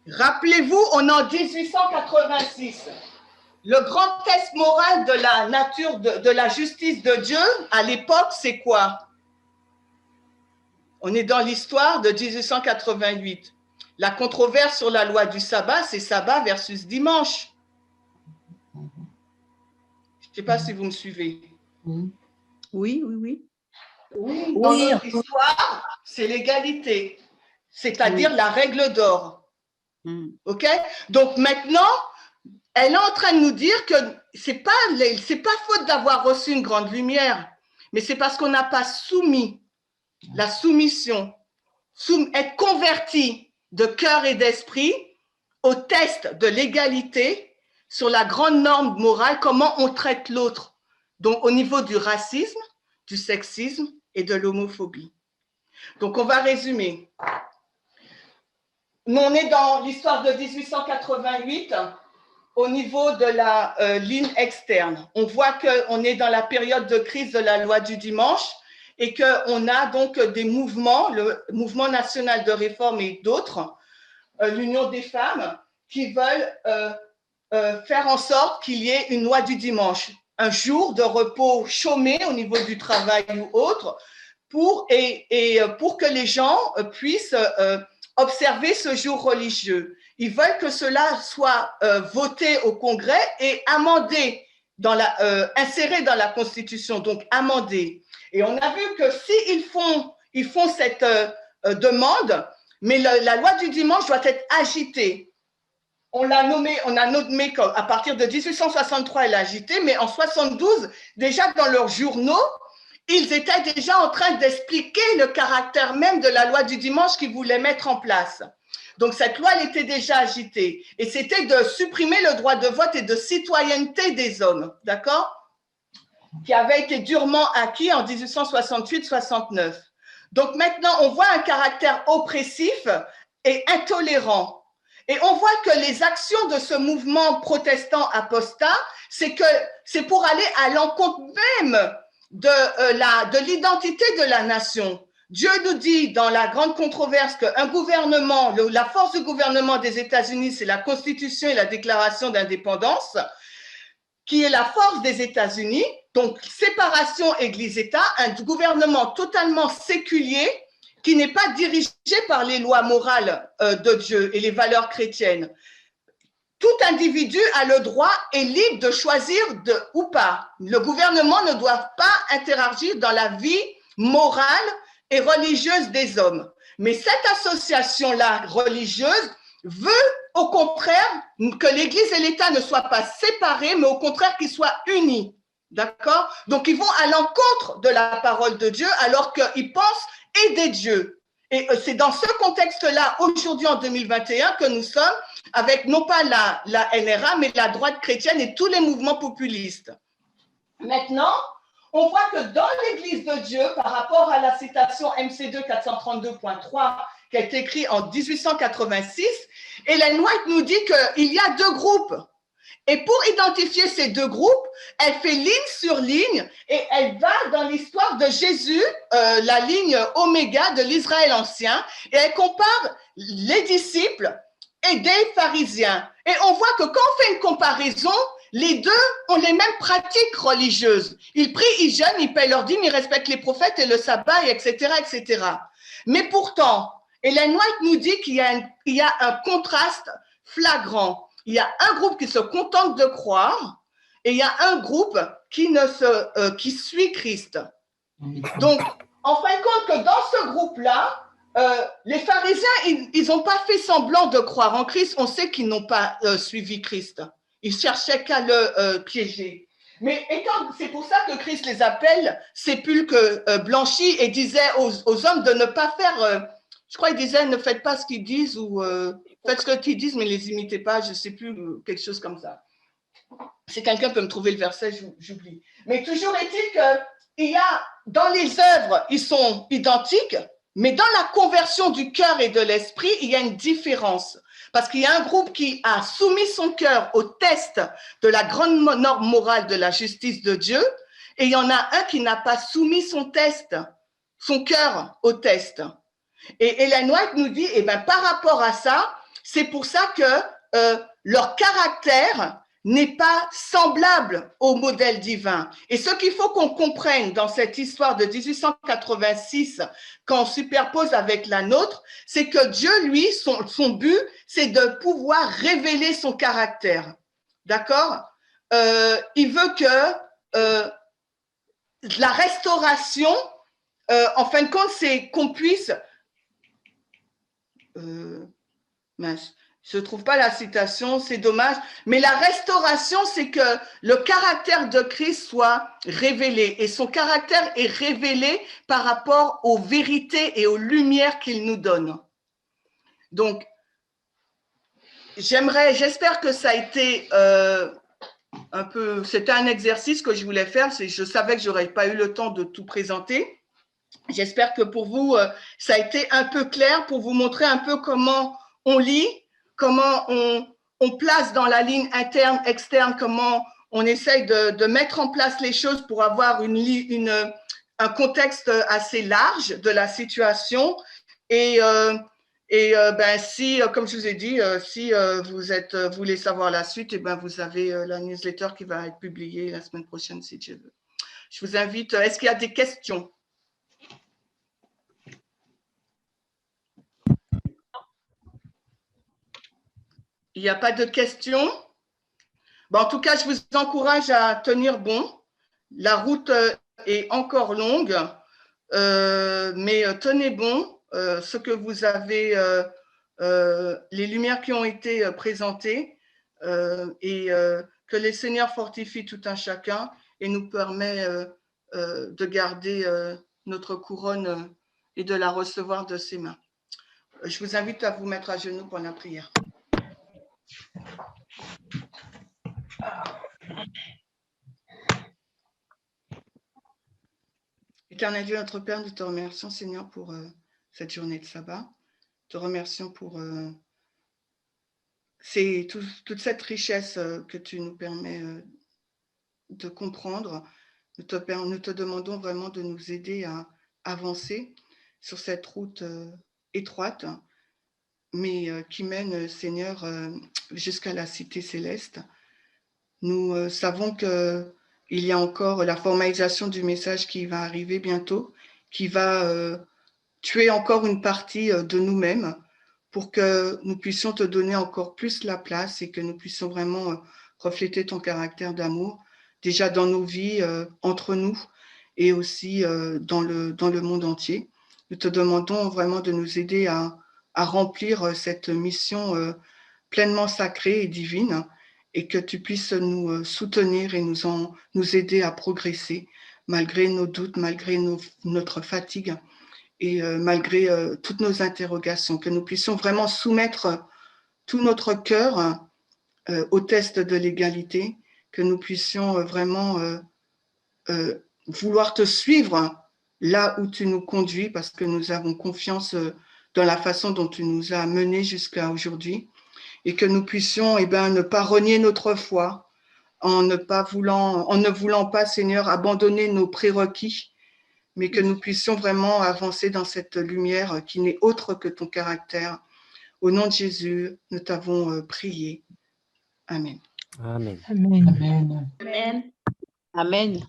Rappelez-vous, on est en 1886. Le grand test moral de la nature, de la justice de Dieu, à l'époque, c'est quoi? On est dans l'histoire de 1888. La controverse sur la loi du sabbat, c'est sabbat versus dimanche. Je ne sais pas si vous me suivez. Oui, oui, oui. Oui, dans notre histoire, c'est l'égalité, c'est-à-dire la règle d'or. OK? Donc maintenant, elle est en train de nous dire que c'est pas faute d'avoir reçu une grande lumière, mais c'est parce qu'on n'a pas soumis la soumission, être converti de cœur et d'esprit au test de l'égalité sur la grande norme morale, comment on traite l'autre. Donc au niveau du racisme, du sexisme et de l'homophobie. Donc, on va résumer. Nous, on est dans l'histoire de 1888 au niveau de la ligne externe. On voit qu'on est dans la période de crise de la loi du dimanche et qu'on a donc des mouvements, le Mouvement national de réforme et d'autres, l'Union des femmes, qui veulent faire en sorte qu'il y ait une loi du dimanche, un jour de repos chômé au niveau du travail ou autre, pour que les gens puissent observer ce jour religieux. Ils veulent que cela soit voté au Congrès et amendé, inséré dans la Constitution, donc amendé. Et on a vu que s'ils font cette demande, mais la loi du dimanche doit être agitée. On a nommé à partir de 1863, elle a agité, mais en 72, déjà dans leurs journaux, ils étaient déjà en train d'expliquer le caractère même de la loi du dimanche qu'ils voulaient mettre en place. Donc, cette loi, elle était déjà agitée. Et c'était de supprimer le droit de vote et de citoyenneté des hommes, d'accord? Qui avait été durement acquis en 1868-69. Donc, maintenant, on voit un caractère oppressif et intolérant. Et on voit que les actions de ce mouvement protestant apostat, c'est pour aller à l'encontre même de l'identité de la nation. Dieu nous dit dans la grande controverse qu'un gouvernement, la force du gouvernement des États-Unis, c'est la Constitution et la Déclaration d'indépendance, qui est la force des États-Unis, donc séparation Église-État, un gouvernement totalement séculier, qui n'est pas dirigé par les lois morales de Dieu et les valeurs chrétiennes. Tout individu a le droit et libre de choisir ou pas. Le gouvernement ne doit pas interagir dans la vie morale et religieuse des hommes. Mais cette association-là religieuse veut au contraire que l'Église et l'État ne soient pas séparés, mais au contraire qu'ils soient unis. D'accord? Donc ils vont à l'encontre de la parole de Dieu alors qu'ils pensent aider Dieu. Et c'est dans ce contexte-là, aujourd'hui en 2021, que nous sommes avec non pas la NRA, mais la droite chrétienne et tous les mouvements populistes. Maintenant, on voit que dans l'Église de Dieu, par rapport à la citation MC2 432.3 qui a été écrite en 1886, Ellen White nous dit qu'il y a deux groupes. Et pour identifier ces deux groupes, elle fait ligne sur ligne et elle va dans l'histoire de Jésus, la ligne oméga de l'Israël ancien, et elle compare les disciples et des pharisiens. Et on voit que quand on fait une comparaison, les deux ont les mêmes pratiques religieuses. Ils prient, ils jeûnent, ils paient leurs dîmes, ils respectent les prophètes et le sabbat, etc., etc. Mais pourtant, Ellen White nous dit qu'il y a un contraste flagrant. Il y a un groupe qui se contente de croire et il y a un groupe qui suit Christ. Donc, en fin de compte, que dans ce groupe-là, les pharisiens, ils n'ont pas fait semblant de croire en Christ. On sait qu'ils n'ont pas suivi Christ. Ils cherchaient qu'à le piéger. Mais c'est pour ça que Christ les appelle sépulcres blanchis et disait aux hommes de ne pas faire, je crois qu'il disait ne faites pas ce qu'ils disent ou faites ce qu'ils disent mais ne les imitez pas, je ne sais plus, quelque chose comme ça. Si quelqu'un peut me trouver le verset, j'oublie. Mais toujours est-il qu'il y a, dans les œuvres, ils sont identiques, mais dans la conversion du cœur et de l'esprit, il y a une différence. Parce qu'il y a un groupe qui a soumis son cœur au test de la grande norme morale de la justice de Dieu, et il y en a un qui n'a pas soumis son cœur au test. Et Ellen White nous dit, par rapport à ça, c'est pour ça que leur caractère n'est pas semblable au modèle divin. Et ce qu'il faut qu'on comprenne dans cette histoire de 1886, quand on superpose avec la nôtre, c'est que Dieu, lui, son but, c'est de pouvoir révéler son caractère. D'accord? Il veut que la restauration, en fin de compte, c'est qu'on puisse... mince. Je ne trouve pas la citation, c'est dommage. Mais la restauration, c'est que le caractère de Christ soit révélé. Et son caractère est révélé par rapport aux vérités et aux lumières qu'il nous donne. Donc, j'espère que ça a été un peu... C'était un exercice que je voulais faire. Je savais que je n'aurais pas eu le temps de tout présenter. J'espère que pour vous, ça a été un peu clair pour vous montrer un peu comment on lit, comment on place dans la ligne interne, externe, comment on essaye de mettre en place les choses pour avoir un contexte assez large de la situation. Et si, comme je vous ai dit, si vous voulez savoir la suite, vous avez la newsletter qui va être publiée la semaine prochaine, si Dieu veut. Je vous invite, est-ce qu'il y a des questions? Il n'y a pas de questions? En tout cas, je vous encourage à tenir bon. La route est encore longue, mais tenez bon. Ce que vous avez, les lumières qui ont été présentées, et que les Seigneurs fortifient tout un chacun et nous permet de garder notre couronne et de la recevoir de ses mains. Je vous invite à vous mettre à genoux pour la prière. Éternel Dieu, notre Père, nous te remercions, Seigneur, pour cette journée de sabbat. Te remercions pour toute cette richesse que tu nous permets de comprendre. Nous te demandons vraiment de nous aider à avancer sur cette route étroite, mais qui mène, Seigneur, jusqu'à la cité céleste. Nous savons qu'il y a encore la formalisation du message qui va arriver bientôt, qui va tuer encore une partie de nous-mêmes pour que nous puissions te donner encore plus la place et que nous puissions vraiment refléter ton caractère d'amour, déjà dans nos vies, entre nous et aussi dans le monde entier. Nous te demandons vraiment de nous aider à remplir cette mission pleinement sacrée et divine et que tu puisses nous soutenir et nous aider à progresser malgré nos doutes, malgré notre fatigue et malgré toutes nos interrogations, que nous puissions vraiment soumettre tout notre cœur au test de l'égalité, que nous puissions vraiment vouloir te suivre là où tu nous conduis, parce que nous avons confiance dans la façon dont tu nous as menés jusqu'à aujourd'hui, et que nous puissions ne pas renier notre foi, en ne voulant pas, Seigneur, abandonner nos prérequis, mais que nous puissions vraiment avancer dans cette lumière qui n'est autre que ton caractère. Au nom de Jésus, nous t'avons prié. Amen. Amen. Amen. Amen. Amen.